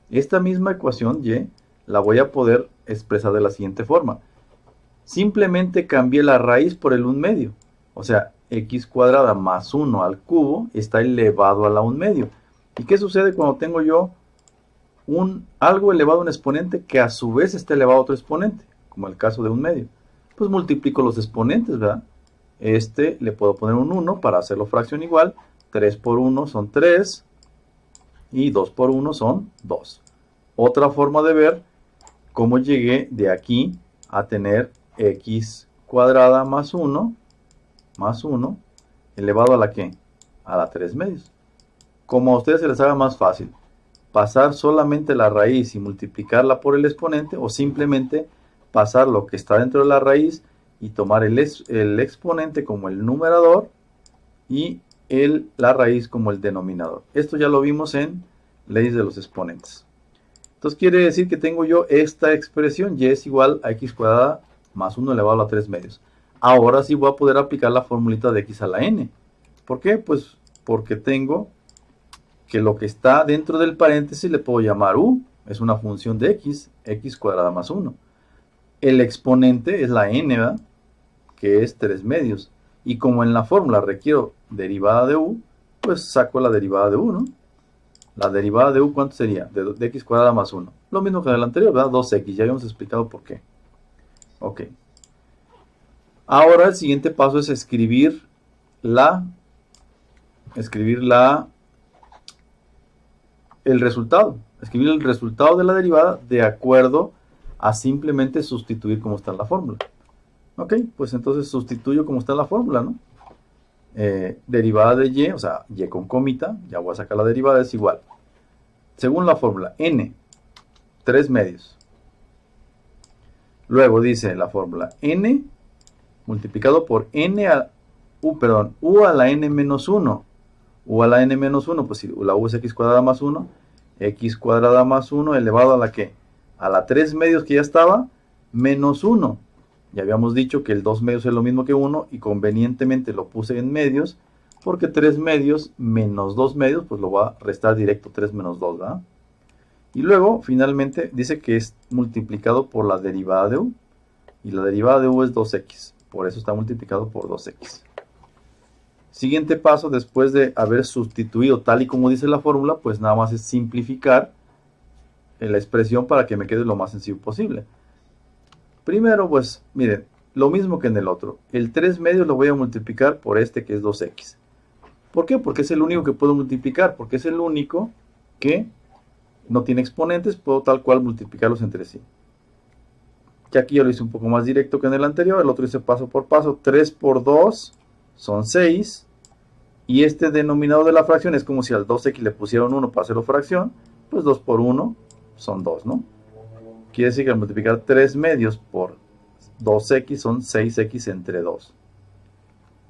Esta misma ecuación y la voy a poder expresar de la siguiente forma. Simplemente cambié la raíz por el 1 medio. O sea, x cuadrada más 1 al cubo está elevado a la 1 medio. ¿Y qué sucede cuando tengo yo algo elevado a un exponente que a su vez está elevado a otro exponente? Como el caso de 1 medio. Pues multiplico los exponentes, ¿verdad? Le puedo poner un 1 para hacerlo fracción igual. 3 por 1 son 3. Y 2 por 1 son 2. otra forma de ver cómo llegué de aquí a tener x cuadrada más 1 elevado a la ¿qué? A la 3 medios. Como a ustedes se les haga más fácil, pasar solamente la raíz y multiplicarla por el exponente, o simplemente pasar lo que está dentro de la raíz y tomar el exponente como el numerador y la raíz como el denominador. Esto ya lo vimos en leyes de los exponentes. Entonces quiere decir que tengo yo esta expresión, y es igual a x cuadrada más 1 elevado a la 3 medios. Ahora sí voy a poder aplicar la formulita de x a la n. ¿Por qué? Pues porque tengo que lo que está dentro del paréntesis le puedo llamar u, es una función de x cuadrada más 1. El exponente es la n, ¿verdad? Que es 3 medios. Y como en la fórmula requiero derivada de u, pues saco la derivada de u, ¿no? La derivada de u, ¿cuánto sería? De x cuadrada más 1. Lo mismo que en el anterior, ¿verdad? 2x, ya habíamos explicado por qué. Ok. Ahora el siguiente paso es escribir el resultado. Escribir el resultado de la derivada de acuerdo a simplemente sustituir como está en la fórmula. Ok, pues entonces sustituyo como está en la fórmula, ¿no? Derivada de y, o sea, y con comita, ya voy a sacar la derivada, es igual. Según la fórmula, n, 3 medios. Luego dice la fórmula, n multiplicado por u a la n menos 1. U a la n menos 1, pues si la u es x cuadrada más 1, x cuadrada más 1 elevado a la ¿qué? A la 3 medios que ya estaba, menos 1. Ya habíamos dicho que el 2 medios es lo mismo que 1 y convenientemente lo puse en medios porque 3 medios menos 2 medios, pues lo va a restar directo 3 menos 2, ¿verdad? Y luego, finalmente, dice que es multiplicado por la derivada de u. Y la derivada de u es 2x. Por eso está multiplicado por 2x. Siguiente paso, después de haber sustituido tal y como dice la fórmula, pues nada más es simplificar la expresión para que me quede lo más sencillo posible. Primero, pues, miren, lo mismo que en el otro. El 3 medios lo voy a multiplicar por este que es 2x. ¿Por qué? Porque es el único que puedo multiplicar, porque es el único que no tiene exponentes, puedo tal cual multiplicarlos entre sí. Que aquí yo lo hice un poco más directo que en el anterior, el otro hice paso por paso. 3 por 2 son 6, y este denominador de la fracción es como si al 2x le pusieron 1 para hacerlo fracción, pues 2 por 1 son 2, ¿no? Quiere decir que al multiplicar 3 medios por 2x son 6x entre 2.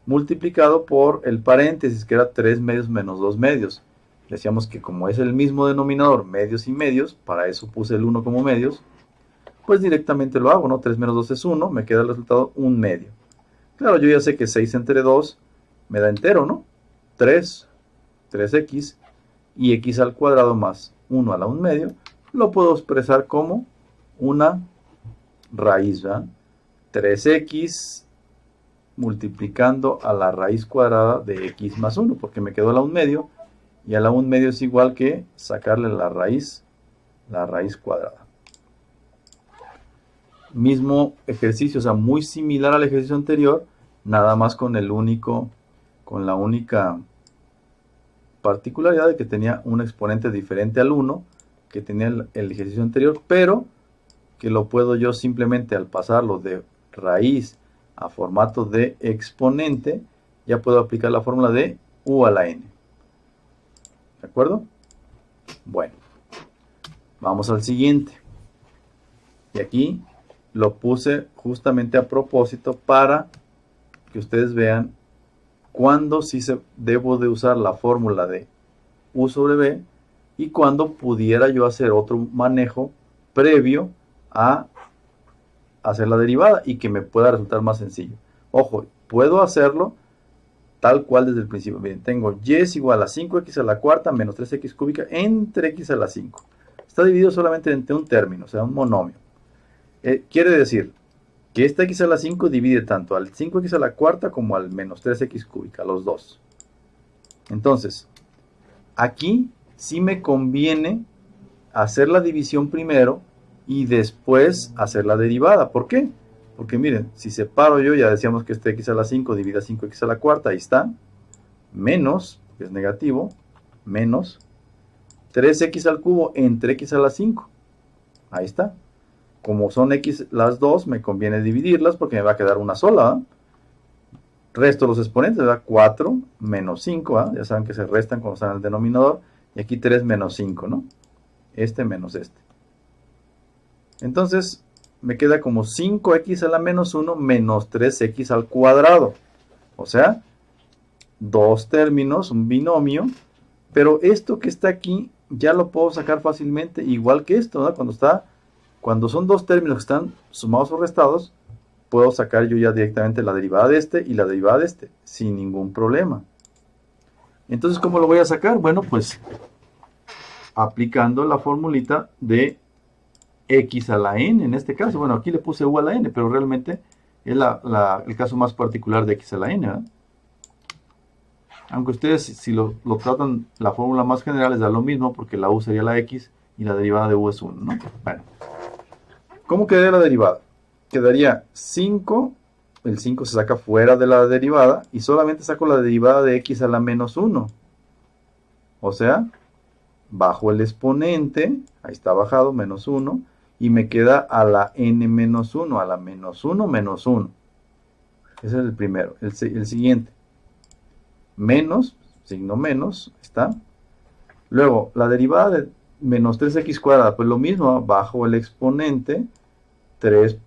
Multiplicado por el paréntesis, que era 3 medios menos 2 medios. Decíamos que como es el mismo denominador, medios y medios, para eso puse el 1 como medios, pues directamente lo hago, ¿no? 3 menos 2 es 1, me queda el resultado 1 medio. Claro, yo ya sé que 6 entre 2 me da entero, ¿no? 3x, y x al cuadrado más 1 a la 1 medio, lo puedo expresar como una raíz, ¿verdad? 3x multiplicando a la raíz cuadrada de x más 1, porque me quedó a la 1 medio, y a la 1 medio es igual que sacarle la raíz cuadrada. Mismo ejercicio, o sea, muy similar al ejercicio anterior, nada más con la única particularidad de que tenía un exponente diferente al 1 que tenía el ejercicio anterior, pero que lo puedo yo simplemente al pasarlo de raíz a formato de exponente, ya puedo aplicar la fórmula de u a la n. ¿De acuerdo? Bueno, vamos al siguiente. Y aquí lo puse justamente a propósito para que ustedes vean cuándo sí debo de usar la fórmula de u sobre b y cuándo pudiera yo hacer otro manejo previo a hacer la derivada y que me pueda resultar más sencillo. Ojo, puedo hacerlo tal cual desde el principio. Miren, tengo y es igual a 5x a la cuarta menos 3x cúbica entre x a la 5. Está dividido solamente entre un término, o sea, un monomio. Quiere decir que esta x a la 5 divide tanto al 5x a la cuarta como al menos 3x cúbica, los dos. Entonces, aquí sí me conviene hacer la división primero y después hacer la derivada. ¿Por qué? Porque miren, si separo yo, ya decíamos que este x a la 5 divide a 5x a la cuarta, ahí está, menos, que es negativo, menos 3x al cubo entre x a la 5. Ahí está. Como son x las dos, me conviene dividirlas porque me va a quedar una sola. Resto los exponentes, ¿verdad? 4 menos 5, ¿verdad? Ya saben que se restan cuando están en el denominador. Y aquí 3 menos 5, ¿no? Este menos este. Entonces, me queda como 5x a la menos 1 menos 3x al cuadrado. O sea, dos términos, un binomio. Pero esto que está aquí, ya lo puedo sacar fácilmente, igual que esto, ¿verdad? Cuando son dos términos que están sumados o restados, puedo sacar yo ya directamente la derivada de este y la derivada de este, sin ningún problema. Entonces, ¿cómo lo voy a sacar? Bueno, pues aplicando la formulita de x a la n, en este caso. Bueno, aquí le puse u a la n, pero realmente es el caso más particular de x a la n, ¿verdad? Aunque ustedes, si lo tratan, la fórmula más general les da lo mismo, porque la u sería la x y la derivada de u es 1, ¿no? Bueno, ¿cómo quedaría la derivada? Quedaría 5, el 5 se saca fuera de la derivada, y solamente saco la derivada de x a la menos 1. O sea, bajo el exponente, ahí está bajado, menos 1, y me queda a la n menos 1, a la menos 1 menos 1. Ese es el primero. El siguiente, menos, signo menos, está. Luego, la derivada de menos 3x cuadrada, pues lo mismo, bajo el exponente, 3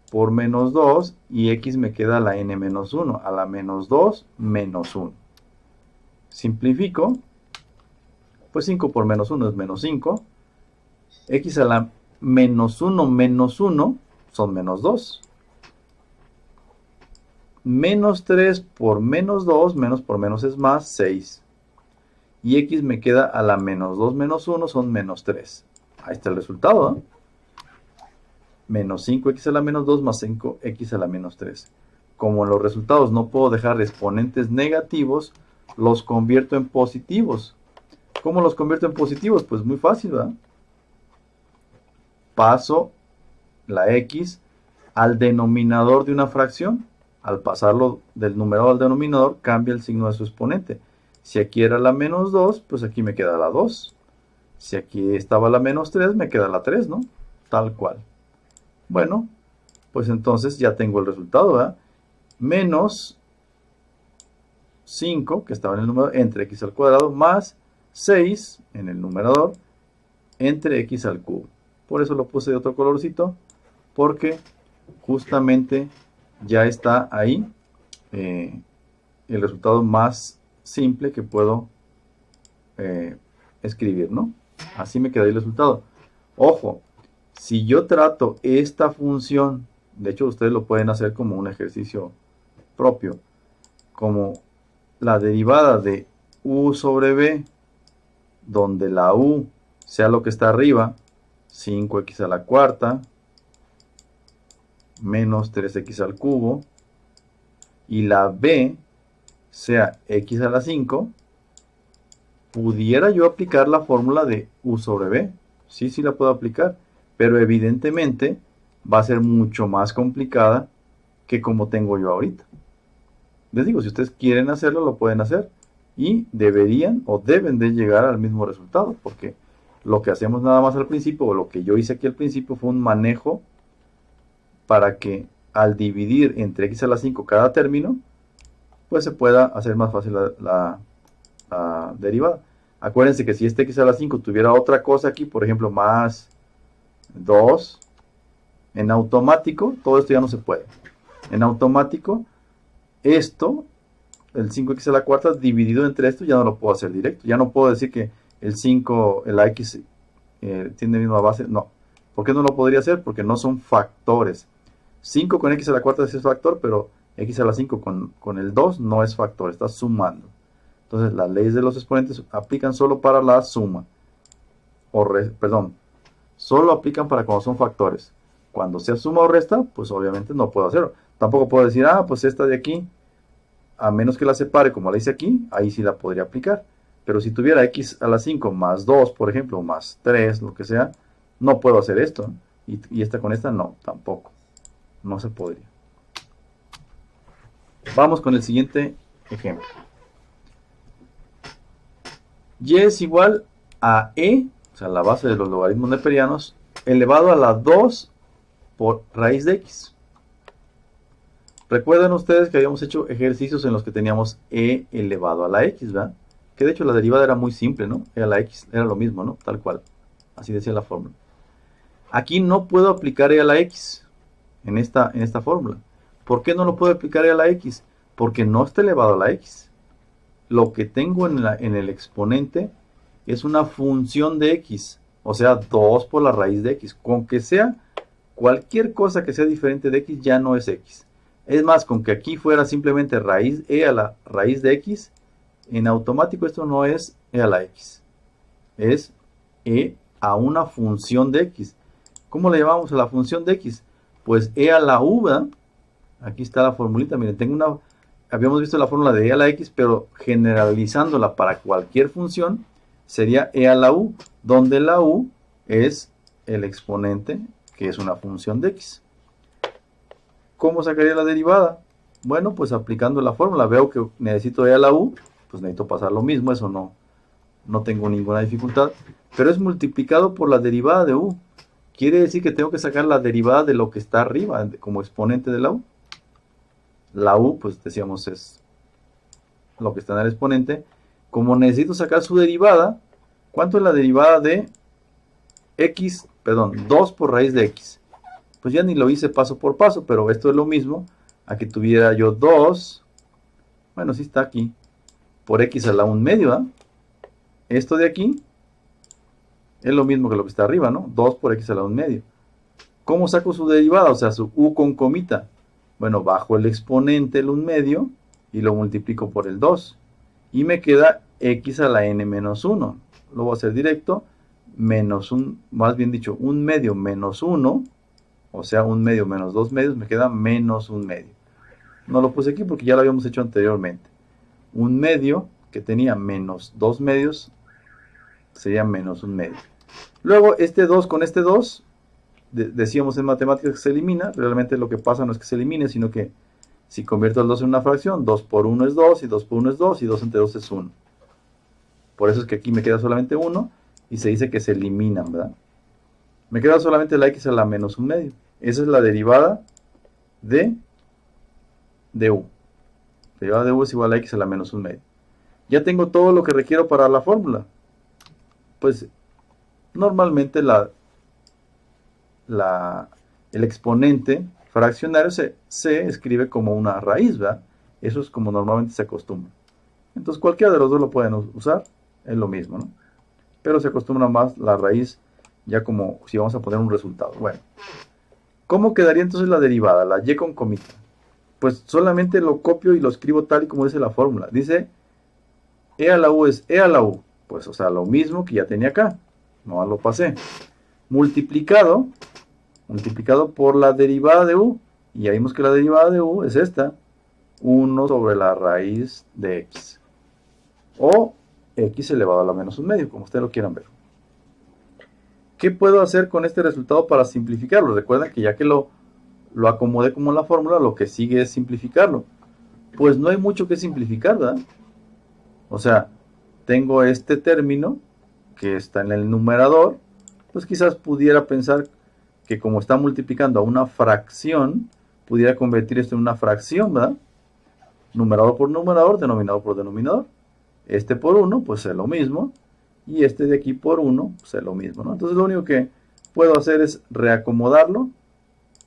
por menos 2, y x me queda a la n menos 1, a la menos 2 menos 1. Simplifico, pues 5 por menos 1 es menos 5, x a la menos 1 son menos 2. Menos 3 por menos 2, menos por menos es más, 6. Y x me queda a la menos 2 menos 1 son menos 3. Ahí está el resultado, ¿eh? Menos 5x a la menos 2 más 5x a la menos 3. Como en los resultados no puedo dejar exponentes negativos, los convierto en positivos. ¿Cómo los convierto en positivos? Pues muy fácil, ¿verdad? Paso la x al denominador de una fracción. Al pasarlo del numerador al denominador, cambia el signo de su exponente. Si aquí era la menos 2, pues aquí me queda la 2. Si aquí estaba la menos 3, me queda la 3, ¿no? Tal cual. Bueno, pues entonces ya tengo el resultado, ¿verdad? Menos 5, que estaba en el numerador, entre x al cuadrado, más 6 en el numerador, entre x al cubo. Por eso lo puse de otro colorcito, porque justamente ya está ahí el resultado más simple que puedo escribir, ¿no? Así me queda el resultado. Ojo, si yo trato esta función, de hecho ustedes lo pueden hacer como un ejercicio propio, como la derivada de u sobre b, donde la u sea lo que está arriba, 5x a la cuarta, menos 3x al cubo, y la b sea x a la 5, pudiera yo aplicar la fórmula de u sobre b. Sí, sí la puedo aplicar, pero evidentemente va a ser mucho más complicada que como tengo yo ahorita. Les digo, si ustedes quieren hacerlo, lo pueden hacer, y deberían o deben de llegar al mismo resultado, porque lo que hacemos nada más al principio, o lo que yo hice aquí al principio, fue un manejo para que al dividir entre x a la 5 cada término, pues se pueda hacer más fácil la derivada. Acuérdense que si este x a la 5 tuviera otra cosa aquí, por ejemplo, más 2, en automático, todo esto ya no se puede. En automático, esto, el 5x a la cuarta dividido entre esto, ya no lo puedo hacer directo. Ya no puedo decir que el 5, la x tiene la misma base. No. ¿Por qué no lo podría hacer? Porque no son factores. 5 con x a la cuarta es factor, pero x a la 5 con el 2 no es factor, está sumando. Entonces las leyes de los exponentes aplican solo para la suma. Perdón, solo aplican para cuando son factores. Cuando sea suma o resta, pues obviamente no puedo hacerlo. Tampoco puedo decir, pues esta de aquí, a menos que la separe como la hice aquí, ahí sí la podría aplicar. Pero si tuviera x a la 5 más 2, por ejemplo, más 3, lo que sea, no puedo hacer esto. Y esta con esta, no, tampoco. No se podría. Vamos con el siguiente ejemplo. Y es igual a e, o sea, la base de los logaritmos neperianos, elevado a la 2 por raíz de x. Recuerdan ustedes que habíamos hecho ejercicios en los que teníamos e elevado a la x, ¿verdad? Que de hecho la derivada era muy simple, ¿no? E a la x era lo mismo, ¿no? Tal cual. Así decía la fórmula. Aquí no puedo aplicar e a la x en esta fórmula. ¿Por qué no lo puedo aplicar e a la x? Porque no está elevado a la x. Lo que tengo en el exponente es una función de x, o sea, 2 por la raíz de x. Con que sea cualquier cosa que sea diferente de x ya no es x. Es más, con que aquí fuera simplemente raíz e a la raíz de x, en automático esto no es e a la x. Es e a una función de x. ¿Cómo le llamamos a la función de x? Pues e a la u, ¿verdad? Aquí está la formulita, miren, habíamos visto la fórmula de e a la x, pero generalizándola para cualquier función, sería e a la u, donde la u es el exponente, que es una función de x. ¿Cómo sacaría la derivada? Bueno, pues aplicando la fórmula, veo que necesito e a la u, pues necesito pasar lo mismo, eso no tengo ninguna dificultad, pero es multiplicado por la derivada de u. Quiere decir que tengo que sacar la derivada de lo que está arriba, como exponente de la u. La u, pues decíamos, es lo que está en el exponente. Como necesito sacar su derivada, ¿cuánto es la derivada de x? Perdón, 2 por raíz de x. Pues ya ni lo hice paso por paso, pero esto es lo mismo a que tuviera yo 2, bueno, sí está aquí, por x a la 1 medio, ¿eh? Esto de aquí es lo mismo que lo que está arriba, ¿no? 2 por x a la 1 medio. ¿Cómo saco su derivada? O sea, su u con comita. Bueno, bajo el exponente, el 1 medio, y lo multiplico por el 2. Y me queda x a la n menos 1. Lo voy a hacer directo. Menos 1, más bien dicho, 1 medio menos 1. O sea, 1 medio menos 2 medios, me queda menos 1 medio. No lo puse aquí porque ya lo habíamos hecho anteriormente. 1 medio, que tenía menos 2 medios, sería menos 1 medio. Luego, este 2 con este 2, decíamos en matemáticas que se elimina. Realmente lo que pasa no es que se elimine, sino que si convierto el 2 en una fracción, 2 por 1 es 2, y 2 por 1 es 2, y 2 entre 2 es 1. Por eso es que aquí me queda solamente 1, y se dice que se eliminan, ¿verdad? Me queda solamente la x a la menos 1 medio. Esa es la derivada de u. La derivada de u es igual a x a la menos 1 medio. Ya tengo todo lo que requiero para la fórmula. Pues normalmente el exponente fraccionario se escribe como una raíz, ¿verdad? Eso es como normalmente se acostumbra. Entonces cualquiera de los dos lo pueden usar, es lo mismo, ¿no? Pero se acostumbra más la raíz ya como si vamos a poner un resultado. Bueno, ¿cómo quedaría entonces la derivada? La y con comita. Pues solamente lo copio y lo escribo tal y como dice la fórmula. Dice e a la u es e a la u. Pues o sea, lo mismo que ya tenía acá. No lo pasé. Multiplicado por la derivada de u. Y ya vimos que la derivada de u es esta. 1 sobre la raíz de x. O x elevado a la menos 1 medio, como ustedes lo quieran ver. ¿Qué puedo hacer con este resultado para simplificarlo? Recuerden que ya que lo acomodé como la fórmula, lo que sigue es simplificarlo. Pues no hay mucho que simplificar, ¿verdad? O sea, tengo este término que está en el numerador, pues quizás pudiera pensar que como está multiplicando a una fracción, pudiera convertir esto en una fracción, ¿verdad? Numerador por numerador, denominador por denominador. Este por 1, pues es lo mismo. Y este de aquí por 1, pues es lo mismo, ¿no? Entonces lo único que puedo hacer es reacomodarlo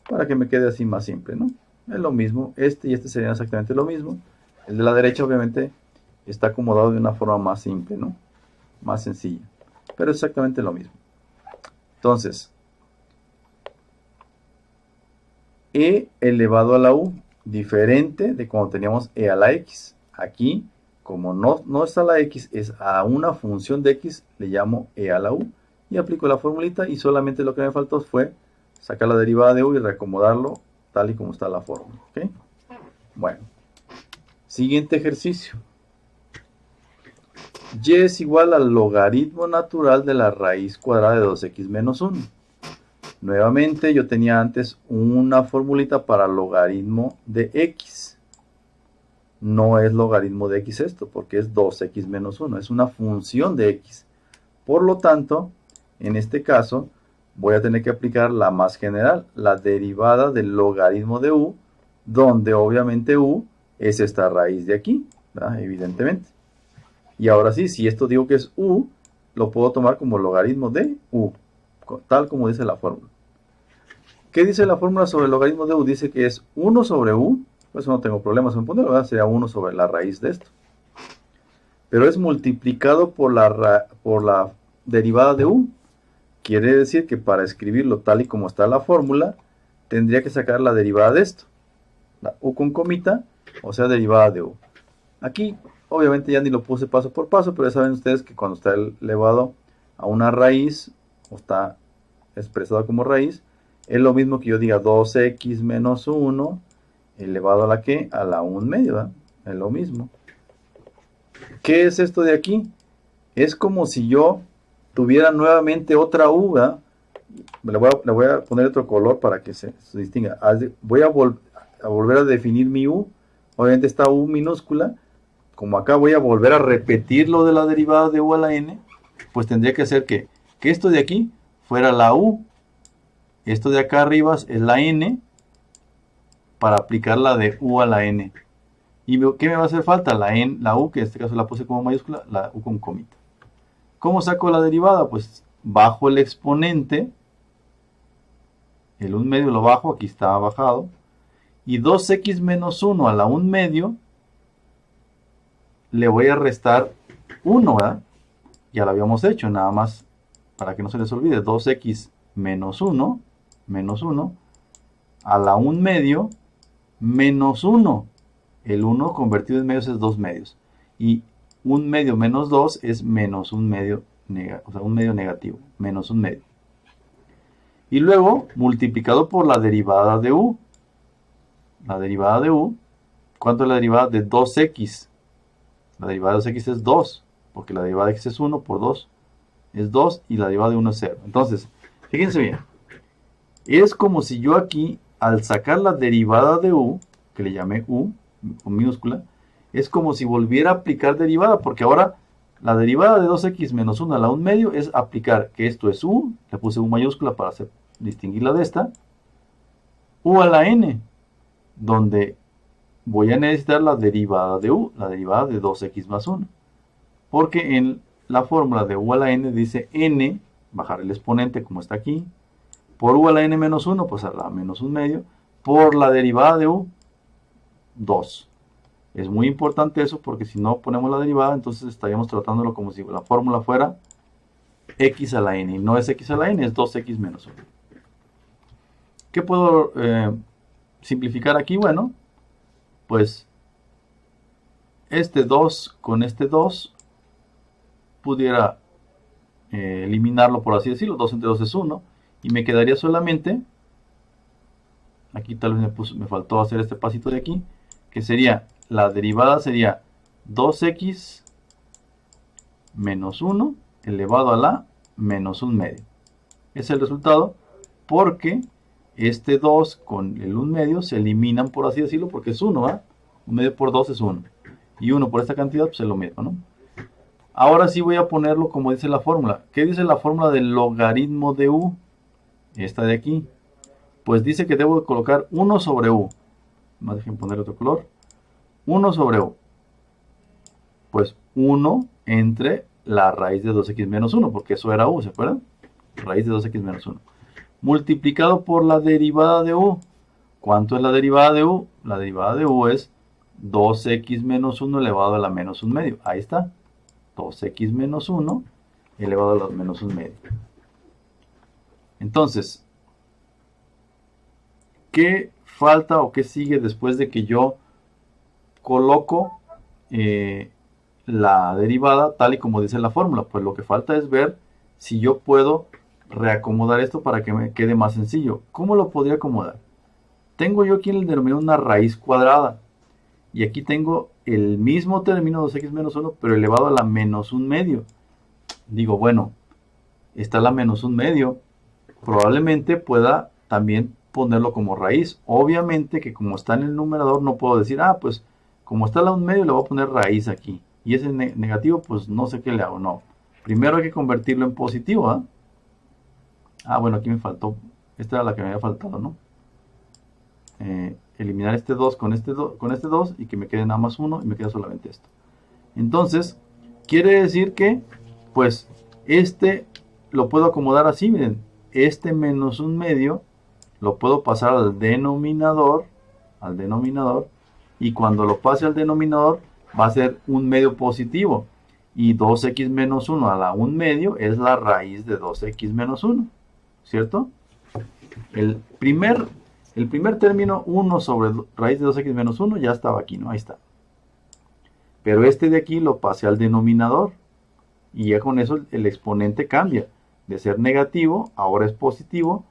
para que me quede así más simple, ¿no? Es lo mismo, este y este serían exactamente lo mismo. El de la derecha obviamente está acomodado de una forma más simple, ¿no? Más sencilla. Pero es exactamente lo mismo. Entonces, e elevado a la u, diferente de cuando teníamos e a la x. Aquí, como no está la x, es a una función de x, le llamo e a la u. Y aplico la formulita y solamente lo que me faltó fue sacar la derivada de u y reacomodarlo tal y como está la fórmula. ¿Ok? Bueno, siguiente ejercicio. Y es igual al logaritmo natural de la raíz cuadrada de 2x menos 1. Nuevamente yo tenía antes una formulita para logaritmo de x. No es logaritmo de x esto, porque es 2x menos 1. Es una función de x. Por lo tanto, en este caso, voy a tener que aplicar la más general, la derivada del logaritmo de u, donde obviamente u es esta raíz de aquí, ¿verdad? Evidentemente. Y ahora sí, si esto digo que es u, lo puedo tomar como logaritmo de u, tal como dice la fórmula. ¿Qué dice la fórmula sobre el logaritmo de u? Dice que es 1 sobre u, pues no tengo problemas en ponerlo, ¿verdad? Sería 1 sobre la raíz de esto. Pero es multiplicado por la derivada de u. Quiere decir que para escribirlo tal y como está la fórmula, tendría que sacar la derivada de esto. La u con comita, o sea, derivada de u. Aquí, obviamente ya ni lo puse paso por paso, pero ya saben ustedes que cuando está elevado a una raíz, o está expresado como raíz, es lo mismo que yo diga 2x menos 1 elevado a la ¿qué? A la 1 medio, ¿verdad? Es lo mismo. ¿Qué es esto de aquí? Es como si yo tuviera nuevamente otra u, ¿verdad? Le voy a poner otro color para que se distinga. Voy a volver a definir mi u. Obviamente esta u minúscula. Como acá voy a volver a repetir lo de la derivada de u a la n, pues tendría que hacer que esto de aquí fuera la u. Esto de acá arriba es la n para aplicar la de u a la n. ¿Y qué me va a hacer falta? La u, que en este caso la puse como mayúscula, la u con comita. ¿Cómo saco la derivada? Pues bajo el exponente, el 1 medio lo bajo, aquí está bajado, y 2x menos 1 a la 1 medio, le voy a restar 1, ¿verdad? Ya lo habíamos hecho, nada más para que no se les olvide, 2x menos 1, a la 1 medio, menos 1. El 1 convertido en medios es 2 medios. Y 1 medio menos 2 es menos 1 medio, o sea, 1 medio negativo, menos 1 medio. Y luego, multiplicado por la derivada de u. La derivada de u, ¿cuánto es la derivada de 2x? La derivada de 2x es 2, porque la derivada de x es 1 por 2 es 2 y la derivada de 1 es 0. Entonces, fíjense bien, es como si yo aquí, al sacar la derivada de u, que le llamé u, con minúscula, es como si volviera a aplicar derivada, porque ahora la derivada de 2x menos 1 a la 1 medio es aplicar que esto es u, le puse u mayúscula para distinguirla de esta, u a la n, donde voy a necesitar la derivada de u, la derivada de 2x más 1, porque en la fórmula de u a la n dice n, bajar el exponente como está aquí, por u a la n menos 1, pues a la menos 1 medio, por la derivada de u, 2. Es muy importante eso porque si no ponemos la derivada, entonces estaríamos tratándolo como si la fórmula fuera x a la n. Y no es x a la n, es 2x menos 1. ¿Qué puedo simplificar aquí? Bueno, pues este 2 con este 2 pudiera eliminarlo, por así decirlo. 2 entre 2 es 1. Y me quedaría solamente, aquí tal vez me faltó hacer este pasito de aquí, que sería, la derivada sería 2x menos 1 elevado a la menos 1 medio. Es el resultado porque este 2 con el 1 medio se eliminan, por así decirlo, porque es 1, ¿verdad? 1 medio por 2 es 1. Y 1 por esta cantidad, pues es lo mismo, ¿no? Ahora sí voy a ponerlo como dice la fórmula. ¿Qué dice la fórmula del logaritmo de u? Esta de aquí. Pues dice que debo colocar 1 sobre u. Más dejen poner otro color. 1 sobre u. Pues 1 entre la raíz de 2x menos 1, porque eso era u, ¿se acuerdan? Raíz de 2x menos 1. Multiplicado por la derivada de u. ¿Cuánto es la derivada de u? La derivada de u es 2x menos 1 elevado a la menos 1 medio. Ahí está. 2x menos 1 elevado a la menos 1 medio. Entonces, ¿qué falta o qué sigue después de que yo coloco la derivada tal y como dice la fórmula? Pues lo que falta es ver si yo puedo reacomodar esto para que me quede más sencillo. ¿Cómo lo podría acomodar? Tengo yo aquí en el denominador una raíz cuadrada. Y aquí tengo el mismo término, 2x menos 1, pero elevado a la menos 1 medio. Digo, bueno, está la menos 1 medio. Probablemente pueda también ponerlo como raíz. Obviamente que como está en el numerador no puedo decir, pues como está la 1 medio le voy a poner raíz aquí. Y ese negativo, pues no sé qué le hago, no. Primero hay que convertirlo en positivo, Ah, bueno, aquí me faltó. Esta era la que me había faltado, ¿no? Eliminar este 2 con este 2 con este 2 y que me quede nada más 1 y me queda solamente esto. Entonces, quiere decir que, pues, este lo puedo acomodar así, miren. Este menos un medio lo puedo pasar al denominador, y cuando lo pase al denominador va a ser un medio positivo. Y 2x menos 1 a la 1 medio es la raíz de 2x menos 1, ¿cierto? El primer, el primer término, 1 sobre raíz de 2x menos 1, ya estaba aquí, ¿no? Ahí está. Pero este de aquí lo pasé al denominador. Y ya con eso el exponente cambia. De ser negativo, ahora es positivo.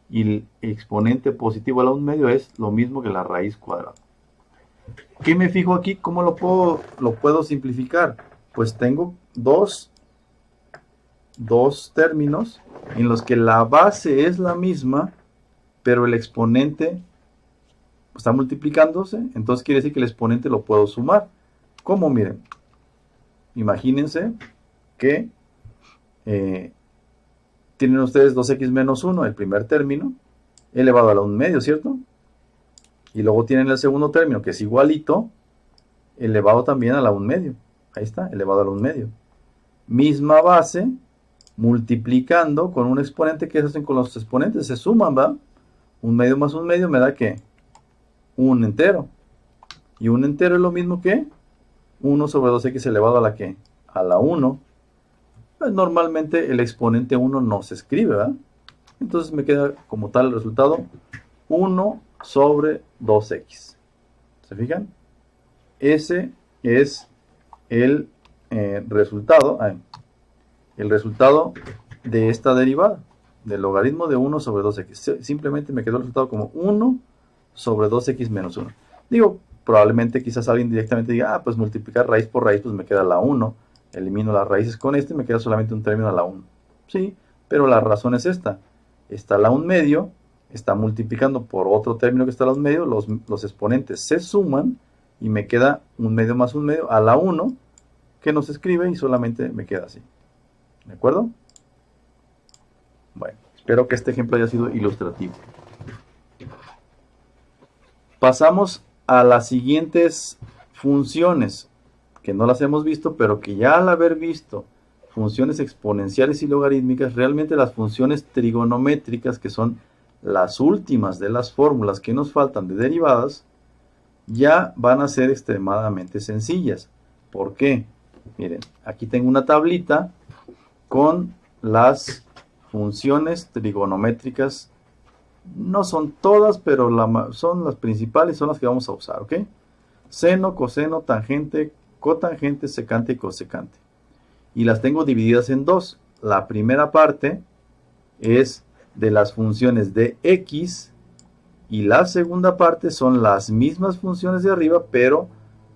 Y el exponente positivo a la 1 medio es lo mismo que la raíz cuadrada. ¿Qué me fijo aquí? ¿Cómo lo puedo simplificar? Pues tengo dos términos en los que la base es la misma, pero el exponente está multiplicándose. Entonces quiere decir que el exponente lo puedo sumar. ¿Cómo? Miren, imagínense que tienen ustedes 2x menos 1, el primer término, elevado a la 1 medio, ¿cierto? Y luego tienen el segundo término, que es igualito, elevado también a la 1 medio. Ahí está, elevado a la 1 medio. Misma base, multiplicando con un exponente. ¿Qué se hacen con los exponentes? Se suman, ¿va? 1 medio más 1 medio me da, ¿qué? Un entero. Y un entero es lo mismo que 1 sobre 2x elevado a la, ¿qué? A la 1. Pues normalmente el exponente 1 no se escribe, ¿verdad? Entonces me queda como tal el resultado 1 sobre 2x. ¿Se fijan? Ese es el resultado. El resultado de esta derivada, del logaritmo de 1 sobre 2x. Simplemente me quedó el resultado como 1 sobre 2x menos 1. Digo, probablemente quizás alguien directamente diga, pues multiplicar raíz por raíz, pues me queda la 1. Elimino las raíces con este y me queda solamente un término a la 1. Sí, pero la razón es esta. Está la 1 medio, está multiplicando por otro término que está a la 1 medio, los exponentes se suman y me queda 1 medio más 1 medio a la 1, que no se escribe y solamente me queda así. ¿De acuerdo? Bueno, espero que este ejemplo haya sido ilustrativo. Pasamos a las siguientes funciones, que no las hemos visto, pero que ya al haber visto funciones exponenciales y logarítmicas, realmente las funciones trigonométricas, que son las últimas de las fórmulas que nos faltan de derivadas, ya van a ser extremadamente sencillas. ¿Por qué? Miren, aquí tengo una tablita con las funciones trigonométricas. No son todas, pero son las principales, son las que vamos a usar, ¿ok? Seno, coseno, tangente, cotangente, secante y cosecante. Y las tengo divididas en dos. La primera parte es de las funciones de x y la segunda parte son las mismas funciones de arriba, pero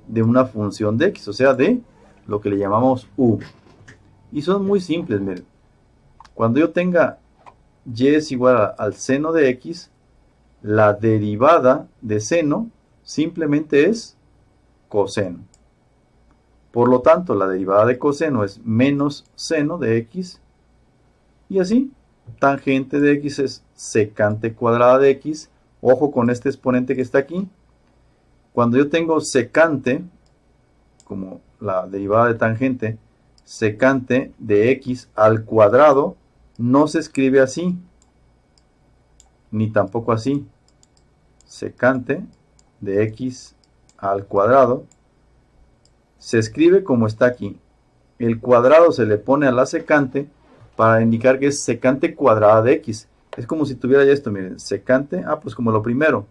de una función de x, o sea, de lo que le llamamos u. Y son muy simples, miren. Cuando yo tenga y es igual al seno de x, la derivada de seno simplemente es coseno. Por lo tanto, la derivada de coseno es menos seno de x. Y así, tangente de x es secante cuadrada de x. Ojo con este exponente que está aquí. Cuando yo tengo secante, como la derivada de tangente, secante de x al cuadrado, no se escribe así, ni tampoco así. Secante de x al cuadrado se escribe como está aquí. El cuadrado se le pone a la secante para indicar que es secante cuadrada de x. Es como si tuviera ya esto, miren, secante, pues como lo primero.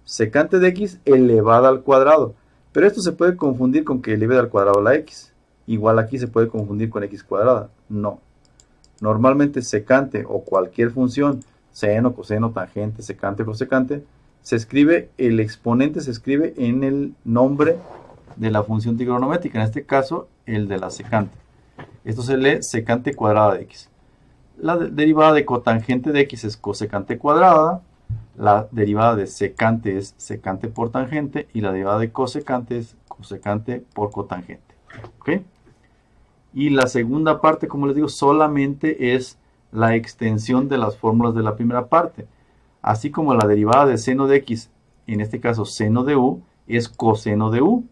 Secante de x elevada al cuadrado. Pero esto se puede confundir con que eleve al cuadrado la x. Igual aquí se puede confundir con x cuadrada. No. Normalmente secante o cualquier función, seno, coseno, tangente, secante, cosecante, se escribe, el exponente se escribe en el nombre de la función trigonométrica, en este caso el de la secante. Esto se lee secante cuadrada de x. La derivada de cotangente de x es cosecante cuadrada, la derivada de secante es secante por tangente y la derivada de cosecante es cosecante por cotangente. ¿Ok? Y la segunda parte, como les digo, solamente es la extensión de las fórmulas de la primera parte. Así como la derivada de seno de x, en este caso seno de u, es coseno de u,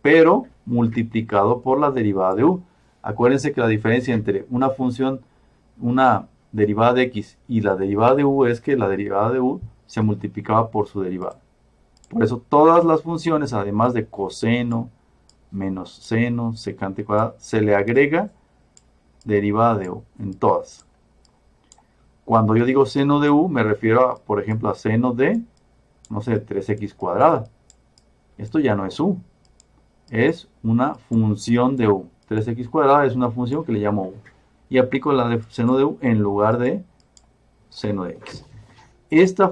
pero multiplicado por la derivada de u. Acuérdense que la diferencia entre una función, una derivada de x y la derivada de u es que la derivada de u se multiplicaba por su derivada. Por eso todas las funciones, además de coseno, menos seno, secante cuadrada, se le agrega derivada de u en todas. Cuando yo digo seno de u, me refiero, por ejemplo, a seno de, no sé, 3x cuadrada. Esto ya no es u, es una función de u. 3x cuadrada es una función que le llamo u. Y aplico la de seno de u en lugar de seno de x. Esta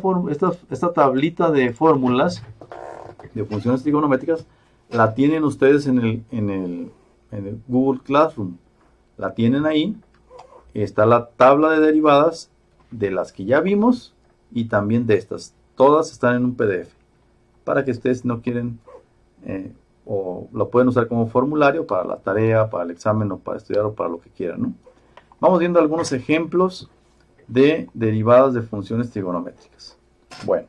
tablita de fórmulas de funciones trigonométricas la tienen ustedes en el Google Classroom. La tienen ahí. Está la tabla de derivadas de las que ya vimos y también de estas. Todas están en un PDF. Para que ustedes no quieren o lo pueden usar como formulario para la tarea, para el examen o para estudiar o para lo que quieran, ¿no? Vamos viendo algunos ejemplos de derivadas de funciones trigonométricas. Bueno,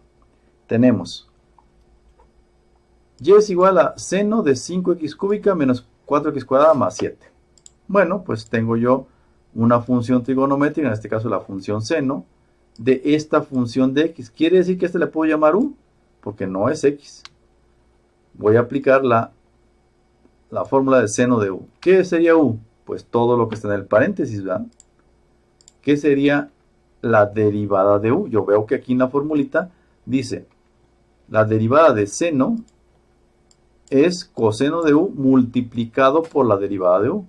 tenemos y es igual a seno de 5x cúbica menos 4x cuadrada más 7. Bueno, pues tengo yo una función trigonométrica, en este caso la función seno, de esta función de x. ¿Quiere decir que a este le puedo llamar u? Porque no es x. Voy a aplicar la fórmula de seno de u. ¿Qué sería u? Pues todo lo que está en el paréntesis, ¿verdad? ¿Qué sería la derivada de u? Yo veo que aquí en la formulita dice, la derivada de seno es coseno de u multiplicado por la derivada de u.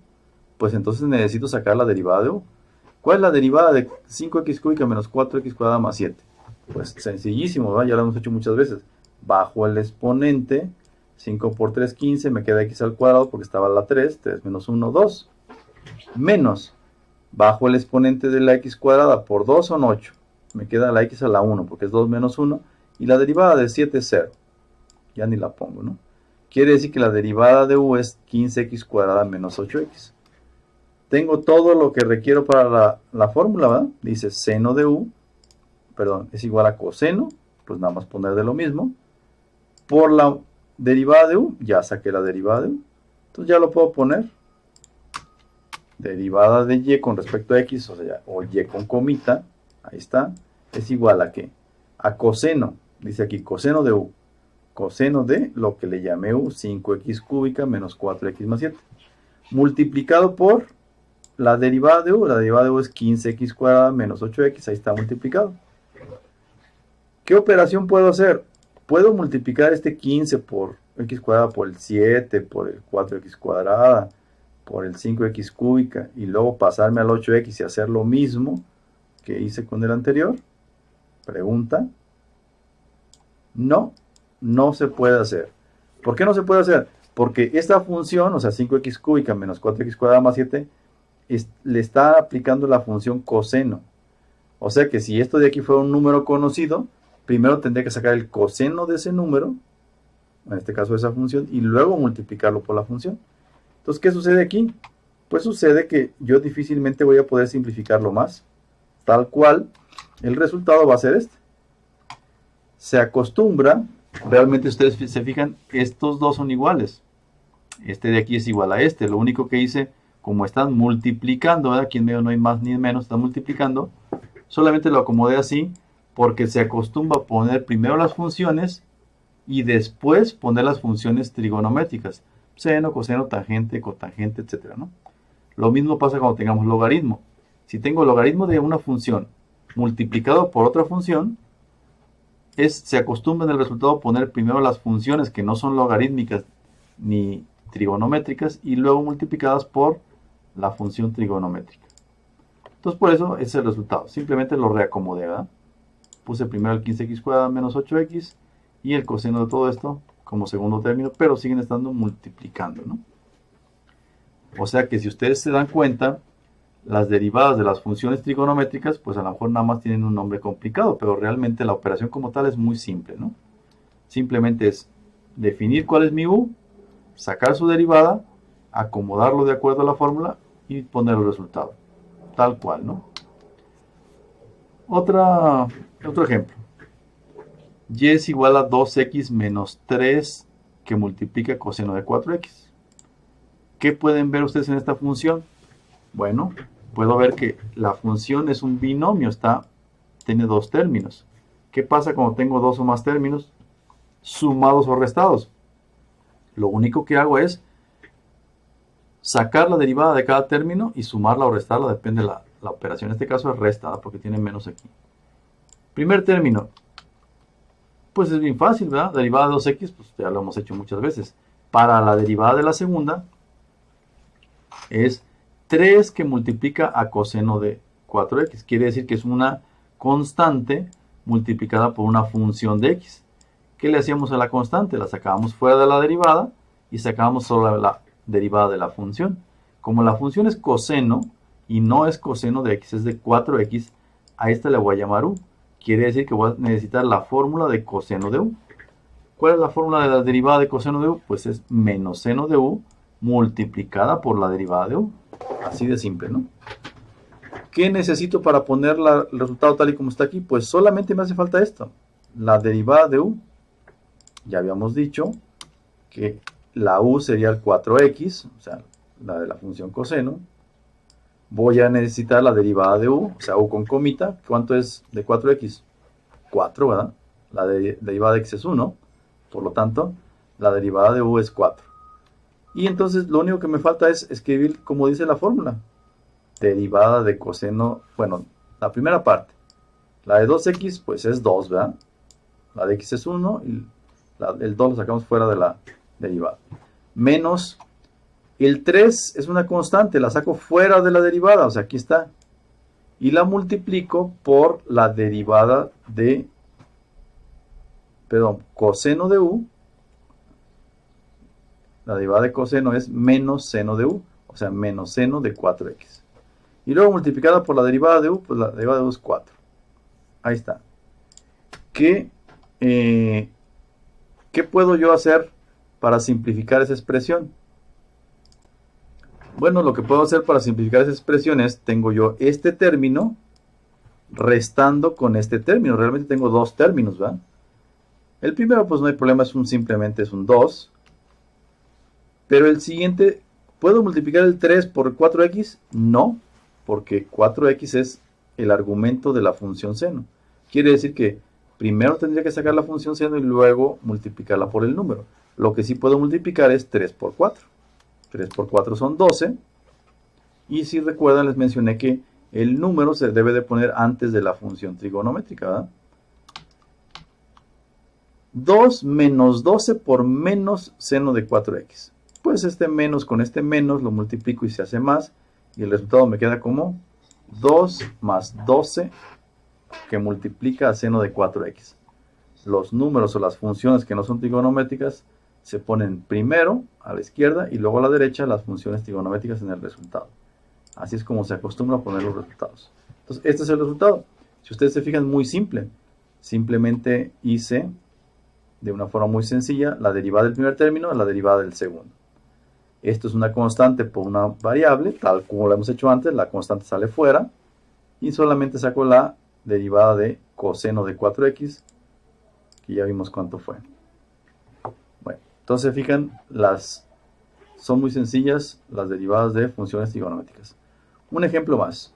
Pues entonces necesito sacar la derivada de u. ¿Cuál es la derivada de 5x cúbica menos 4x cuadrada más 7? Pues sencillísimo, ¿verdad? Ya lo hemos hecho muchas veces. Bajo el exponente, 5 por 3, 15, me queda x al cuadrado porque estaba la 3, 3 menos 1, 2. Menos, bajo el exponente de la x cuadrada por 2 son 8. Me queda la x a la 1 porque es 2 menos 1. Y la derivada de 7 es 0. Ya ni la pongo, ¿no? Quiere decir que la derivada de u es 15x cuadrada menos 8x. Tengo todo lo que requiero para la fórmula, ¿verdad? Dice seno de u, perdón, es igual a coseno, pues nada más poner de lo mismo. Por la derivada de u, ya saqué la derivada de u. Entonces ya lo puedo poner. Derivada de y con respecto a x, o y con comita, ahí está, es igual a ¿qué? A coseno, dice aquí, coseno de u. Coseno de lo que le llamé u, 5x cúbica menos 4x más 7. Multiplicado por la derivada de u. La derivada de u es 15x cuadrada menos 8x. Ahí está multiplicado. ¿Qué operación puedo hacer? Puedo multiplicar este 15 por x cuadrada por el 7, por el 4x cuadrada, por el 5x cúbica, y luego pasarme al 8x y hacer lo mismo que hice con el anterior. Pregunta. No. No se puede hacer. ¿Por qué no se puede hacer? Porque esta función, o sea, 5x cúbica menos 4x cuadrada más 7, le está aplicando la función coseno. O sea que si esto de aquí fuera un número conocido, primero tendría que sacar el coseno de ese número, en este caso de esa función, y luego multiplicarlo por la función. Entonces, ¿qué sucede aquí? Pues sucede que yo difícilmente voy a poder simplificarlo más. Tal cual, el resultado va a ser este. Se acostumbra. Realmente ustedes se fijan, estos dos son iguales. Este de aquí es igual a este. Lo único que hice, como están multiplicando, ¿verdad? Aquí en medio no hay más ni menos, están multiplicando. Solamente lo acomodé así porque se acostumbra a poner primero las funciones y después poner las funciones trigonométricas. Seno, coseno, tangente, cotangente, etc., ¿no? Lo mismo pasa cuando tengamos logaritmo. Si tengo logaritmo de una función multiplicado por otra función, se acostumbra en el resultado a poner primero las funciones que no son logarítmicas ni trigonométricas y luego multiplicadas por la función trigonométrica. Entonces por eso ese es el resultado. Simplemente lo reacomodé, ¿verdad? Puse primero el 15x cuadrada menos 8x y el coseno de todo esto como segundo término, pero siguen estando multiplicando, ¿no? O sea que si ustedes se dan cuenta, las derivadas de las funciones trigonométricas, pues a lo mejor nada más tienen un nombre complicado, pero realmente la operación como tal es muy simple, ¿no? Simplemente es definir cuál es mi u, sacar su derivada, acomodarlo de acuerdo a la fórmula y poner el resultado. Tal cual, ¿no? Otro ejemplo. Y es igual a 2x menos 3 que multiplica coseno de 4x. ¿Qué pueden ver ustedes en esta función? Bueno, puedo ver que la función es un binomio, tiene dos términos. ¿Qué pasa cuando tengo dos o más términos sumados o restados? Lo único que hago es sacar la derivada de cada término y sumarla o restarla, depende de la operación. En este caso es resta, porque tiene menos aquí. Primer término, pues es bien fácil, ¿verdad? Derivada de 2x, pues ya lo hemos hecho muchas veces. Para la derivada de la segunda, es 3 que multiplica a coseno de 4x. Quiere decir que es una constante multiplicada por una función de x. ¿Qué le hacíamos a la constante? La sacábamos fuera de la derivada y sacábamos solo la derivada de la función. Como la función es coseno y no es coseno de x, es de 4x, a esta le voy a llamar u. Quiere decir que voy a necesitar la fórmula de coseno de u. ¿Cuál es la fórmula de la derivada de coseno de u? Pues es menos seno de u multiplicada por la derivada de u. Así de simple, ¿no? ¿Qué necesito para poner el resultado tal y como está aquí? Pues solamente me hace falta esto. La derivada de u. Ya habíamos dicho que la u sería el 4x, o sea, la de la función coseno. Voy a necesitar la derivada de u, o sea, u con comita. ¿Cuánto es de 4x? 4, ¿verdad? La derivada de x es 1. Por lo tanto, la derivada de u es 4. Y entonces lo único que me falta es escribir como dice la fórmula. Derivada de coseno, bueno, la primera parte. La de 2x, pues es 2, ¿verdad? La de x es 1 y el 2 lo sacamos fuera de la derivada. Menos el 3 es una constante, la saco fuera de la derivada, o sea, aquí está. Y la multiplico por la derivada de, coseno de u. La derivada de coseno es menos seno de u, o sea, menos seno de 4x. Y luego multiplicada por la derivada de u, pues la derivada de u es 4. Ahí está. ¿Qué puedo yo hacer para simplificar esa expresión? Bueno, lo que puedo hacer para simplificar esa expresión es, tengo yo este término restando con este término. Realmente tengo dos términos, ¿verdad? El primero, pues no hay problema, simplemente es un 2. Pero el siguiente, ¿puedo multiplicar el 3 por 4x? No, porque 4x es el argumento de la función seno. Quiere decir que primero tendría que sacar la función seno y luego multiplicarla por el número. Lo que sí puedo multiplicar es 3 por 4. 3 por 4 son 12. Y si recuerdan, les mencioné que el número se debe de poner antes de la función trigonométrica, ¿verdad? 2 menos 12 por menos seno de 4x. Pues este menos con este menos lo multiplico y se hace más. Y el resultado me queda como 2 más 12 que multiplica a seno de 4x. Los números o las funciones que no son trigonométricas se ponen primero a la izquierda y luego a la derecha las funciones trigonométricas en el resultado. Así es como se acostumbra a poner los resultados. Entonces, este es el resultado. Si ustedes se fijan, muy simple. Simplemente hice de una forma muy sencilla la derivada del primer término a la derivada del segundo. Esto es una constante por una variable, tal como lo hemos hecho antes. La constante sale fuera y solamente saco la derivada de coseno de 4x, que ya vimos cuánto fue. Bueno, entonces fijan, son muy sencillas las derivadas de funciones trigonométricas. Un ejemplo más.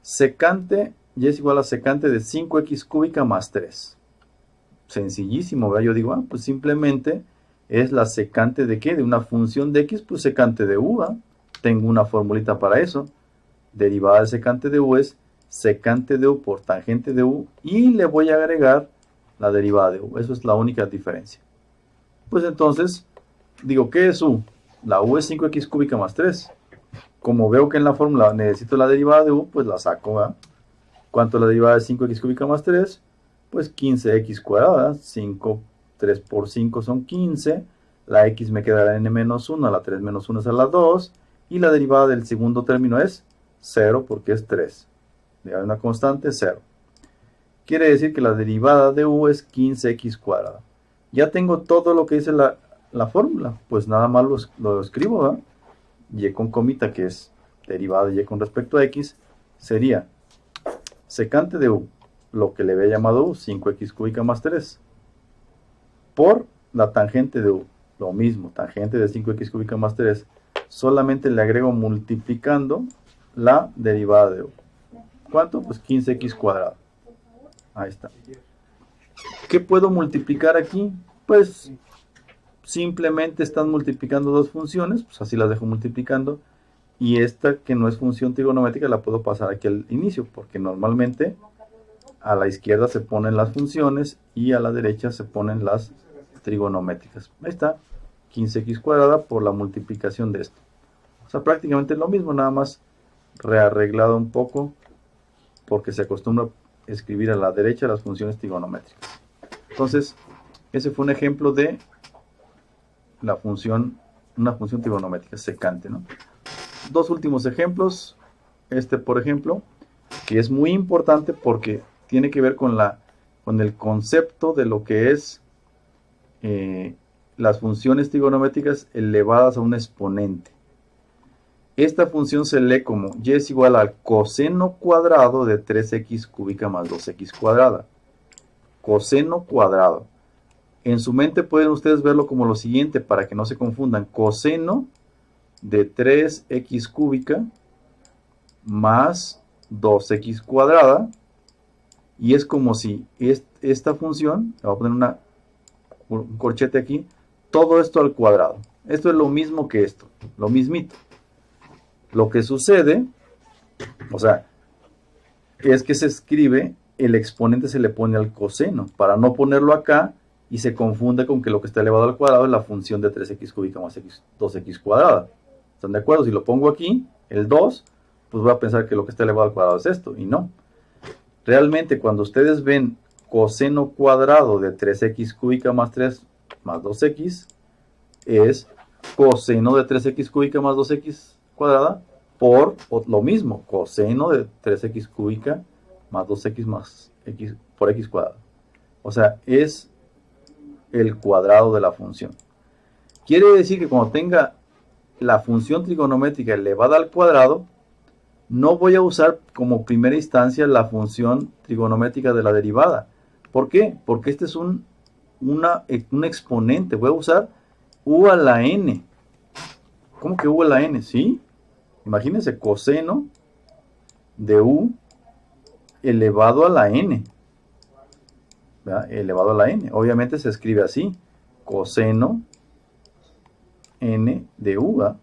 Secante y es igual a secante de 5x cúbica más 3. Sencillísimo, ¿verdad? Yo digo, pues simplemente es la secante de ¿qué? De una función de x, pues secante de u, ¿verdad? Tengo una formulita para eso. Derivada de secante de u es secante de u por tangente de u y le voy a agregar la derivada de u. Eso es la única diferencia. Pues entonces, digo, ¿qué es u? La u es 5x cúbica más 3. Como veo que en la fórmula necesito la derivada de u, pues la saco, ¿verdad? ¿Cuánto es la derivada de 5x cúbica más 3? Pues 15x cuadrada. 3 por 5 son 15. La x me quedará en n menos 1. La 3 menos 1 es a la 2. Y la derivada del segundo término es 0 porque es 3. Derivada de una constante, 0. Quiere decir que la derivada de u es 15x cuadrada. Ya tengo todo lo que dice la fórmula. Pues nada más lo escribo, ¿verdad? Y con comita, que es derivada de y con respecto a x, sería secante de u, lo que le había llamado u, 5x cúbica más 3, por la tangente de u, lo mismo, tangente de 5x cúbica más 3, solamente le agrego multiplicando la derivada de u. ¿Cuánto? Pues 15x cuadrado. Ahí está. ¿Qué puedo multiplicar aquí? Pues simplemente están multiplicando dos funciones, pues así las dejo multiplicando. Y esta que no es función trigonométrica la puedo pasar aquí al inicio, porque normalmente a la izquierda se ponen las funciones y a la derecha se ponen las trigonométricas. Ahí está, 15x cuadrada por la multiplicación de esto. O sea, prácticamente lo mismo, nada más rearreglado un poco, porque se acostumbra a escribir a la derecha las funciones trigonométricas. Entonces, ese fue un ejemplo de la función, una función trigonométrica secante, ¿no? Dos últimos ejemplos. Este, por ejemplo, que es muy importante porque tiene que ver con el concepto de lo que es las funciones trigonométricas elevadas a un exponente. Esta función se lee como y es igual al coseno cuadrado de 3x cúbica más 2x cuadrada. Coseno cuadrado. En su mente pueden ustedes verlo como lo siguiente para que no se confundan. Coseno de 3x cúbica más 2x cuadrada. Y es como si esta función, le voy a poner un corchete aquí, todo esto al cuadrado. Esto es lo mismo que esto, lo mismito. Lo que sucede, o sea, es que se escribe, el exponente se le pone al coseno, para no ponerlo acá y se confunde con que lo que está elevado al cuadrado es la función de 3x cúbica más 2x cuadrada. ¿Están de acuerdo? Si lo pongo aquí, el 2, pues voy a pensar que lo que está elevado al cuadrado es esto, y no. Realmente cuando ustedes ven coseno cuadrado de 3x cúbica más 3 más 2x, es coseno de 3x cúbica más 2x cuadrada por lo mismo, coseno de 3x cúbica más 2x más x por x cuadrado. O sea, es el cuadrado de la función. Quiere decir que cuando tenga la función trigonométrica elevada al cuadrado, no voy a usar como primera instancia la función trigonométrica de la derivada. ¿Por qué? Porque este es un exponente. Voy a usar u a la n. ¿Cómo que u a la n? ¿Sí? Imagínense coseno de u elevado a la n. ¿Verdad? Elevado a la n. Obviamente se escribe así. Coseno n de u. ¿verdad?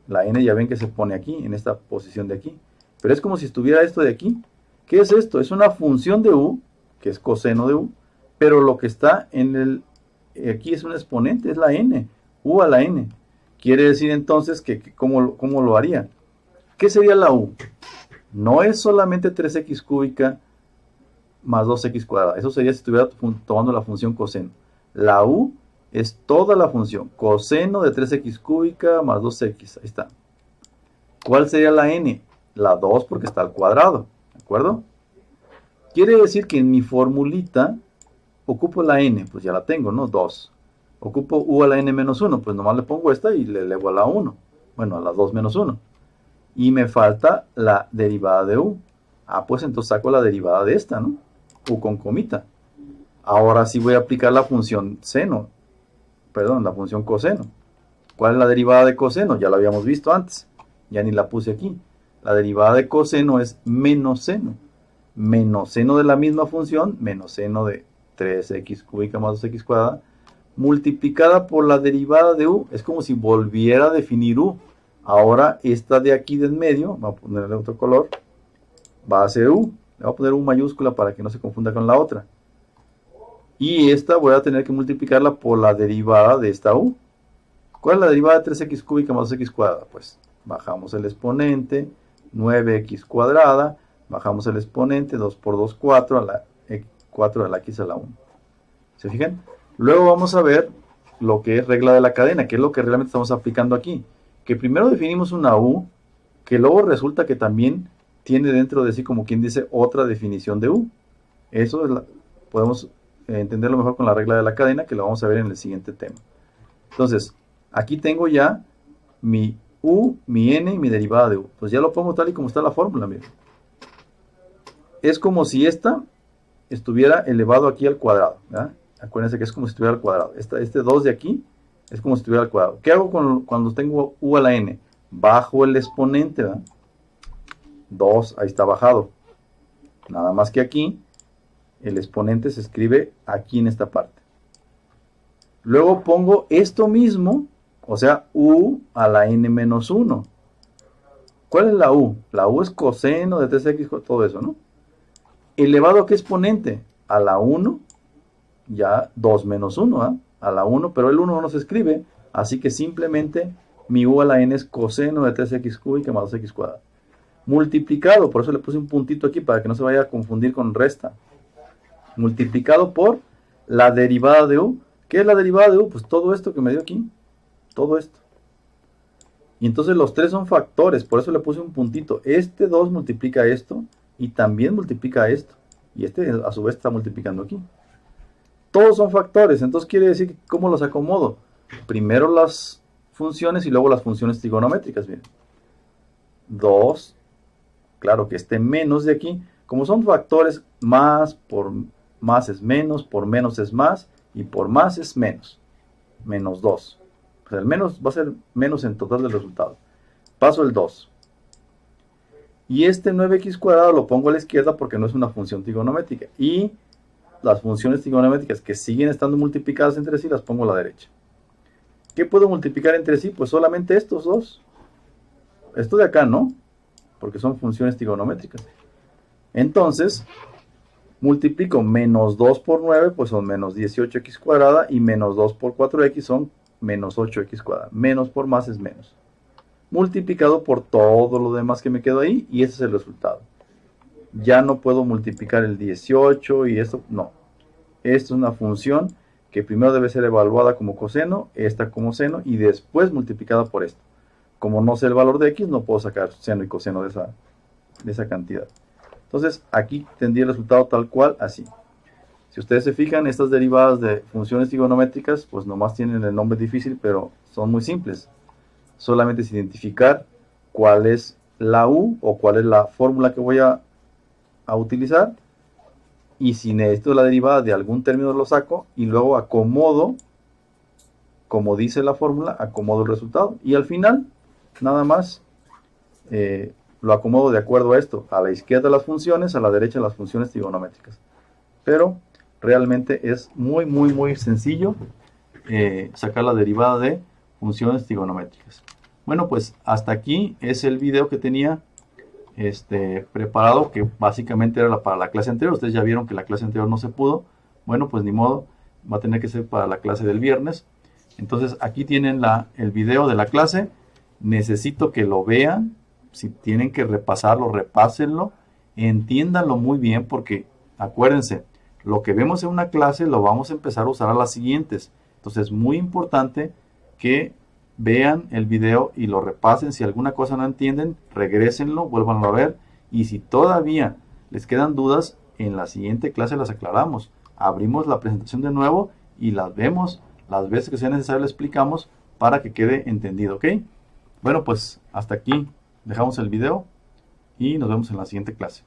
La n ya ven que se pone aquí, en esta posición de aquí. Pero es como si estuviera esto de aquí. ¿Qué es esto? Es una función de u, que es coseno de u, pero lo que está aquí es un exponente, es la n, u a la n. Quiere decir entonces que ¿cómo lo haría? ¿Qué sería la u? No es solamente 3x cúbica más 2x cuadrada. Eso sería si estuviera tomando la función coseno. La u es toda la función. Coseno de 3x cúbica más 2x. Ahí está. ¿Cuál sería la n? La 2 porque está al cuadrado. ¿De acuerdo? Quiere decir que en mi formulita ocupo la n. Pues ya la tengo, ¿no? 2. Ocupo u a la n menos 1. Pues nomás le pongo esta y le elevo a la 1. Bueno, a la 2 menos 1. Y me falta la derivada de u. Ah, pues entonces saco la derivada de esta, ¿no? U con comita. Ahora sí voy a aplicar la función seno. Perdón, la función coseno. ¿Cuál es la derivada de coseno? Ya la habíamos visto antes. Ya ni la puse aquí. La derivada de coseno es menos seno. Menos seno de la misma función, menos seno de 3x cúbica más 2x cuadrada, multiplicada por la derivada de u. Es como si volviera a definir u. Ahora esta de aquí de en medio, vamos a ponerle otro color, va a ser u. Le voy a poner u mayúscula para que no se confunda con la otra. Y esta voy a tener que multiplicarla por la derivada de esta u. ¿Cuál es la derivada de 3x cúbica más 2x cuadrada? Pues bajamos el exponente, 9x cuadrada, bajamos el exponente, 2 por 2, 4, 4 a la x a la 1. ¿Se fijan? Luego vamos a ver lo que es regla de la cadena, que es lo que realmente estamos aplicando aquí. Que primero definimos una u, que luego resulta que también tiene dentro de sí, como quien dice, otra definición de u. Eso podemos entenderlo mejor con la regla de la cadena, que lo vamos a ver en el siguiente tema. Entonces, aquí tengo ya mi u, mi n y mi derivada de u. Pues ya lo pongo tal y como está la fórmula, miren. es como si esta estuviera elevado aquí al cuadrado, ¿verdad? Acuérdense que es como si estuviera al cuadrado. Este 2 de aquí es como si estuviera al cuadrado. ¿Qué hago cuando tengo u a la n? Bajo el exponente, ¿verdad? 2, ahí está bajado. Nada más que aquí, el exponente se escribe aquí en esta parte. Luego pongo esto mismo, o sea, u a la n menos 1. ¿Cuál es la u? La u es coseno de 3x, todo eso, ¿no? ¿Elevado a qué exponente? A la 1, ya 2 menos 1, ¿eh? A la 1, pero el 1 no se escribe, así que simplemente mi u a la n es coseno de 3x cúbica más 2x cuadrado. Multiplicado, por eso le puse un puntito aquí para que no se vaya a confundir con resta. Multiplicado por la derivada de u. ¿Qué es la derivada de u? Pues todo esto que me dio aquí, todo esto. Y entonces los tres son factores, por eso le puse un puntito. Este 2 multiplica esto y también multiplica esto. Y este a su vez está multiplicando aquí. Todos son factores, entonces quiere decir, ¿cómo los acomodo? Primero las funciones y luego las funciones trigonométricas. Miren. 2, claro que este menos de aquí, como son factores, más por más es menos, por menos es más y por más es menos. Menos 2. Pues el menos va a ser menos en total del resultado. Paso el 2. Y este 9x cuadrado lo pongo a la izquierda porque no es una función trigonométrica. Y las funciones trigonométricas que siguen estando multiplicadas entre sí las pongo a la derecha. ¿Qué puedo multiplicar entre sí? Pues solamente estos dos. Esto de acá no, porque son funciones trigonométricas. Entonces, multiplico menos 2 por 9, pues son menos 18x cuadrada, y menos 2 por 4x son menos 8x cuadrada. Menos por más es menos. Multiplicado por todo lo demás que me quedó ahí, y ese es el resultado. Ya no puedo multiplicar el 18 y esto, no. Esto es una función que primero debe ser evaluada como coseno, esta como seno, y después multiplicada por esto. Como no sé el valor de x, no puedo sacar seno y coseno de esa cantidad. Entonces, aquí tendría el resultado tal cual, así. Si ustedes se fijan, estas derivadas de funciones trigonométricas, pues nomás tienen el nombre difícil, pero son muy simples. Solamente es identificar cuál es la u o cuál es la fórmula que voy a utilizar. Y si necesito la derivada de algún término lo saco y luego acomodo, como dice la fórmula, acomodo el resultado. Y al final, nada más lo acomodo de acuerdo a esto. A la izquierda las funciones, a la derecha las funciones trigonométricas. Pero realmente es muy, muy, muy sencillo sacar la derivada de funciones trigonométricas. Bueno, pues hasta aquí es el video que tenía preparado, que básicamente era para la clase anterior. Ustedes ya vieron que la clase anterior no se pudo. Bueno, pues ni modo, va a tener que ser para la clase del viernes. Entonces aquí tienen el video de la clase. Necesito que lo vean. Si tienen que repasarlo, repásenlo. Entiéndanlo muy bien, porque acuérdense, lo que vemos en una clase lo vamos a empezar a usar a las siguientes. Entonces es muy importante que vean el video y lo repasen. Si alguna cosa no entienden, regrésenlo, vuélvanlo a ver. Y si todavía les quedan dudas, en la siguiente clase las aclaramos. Abrimos la presentación de nuevo y las vemos. Las veces que sea necesario las explicamos para que quede entendido, ¿ok? Bueno, pues hasta aquí dejamos el video y nos vemos en la siguiente clase.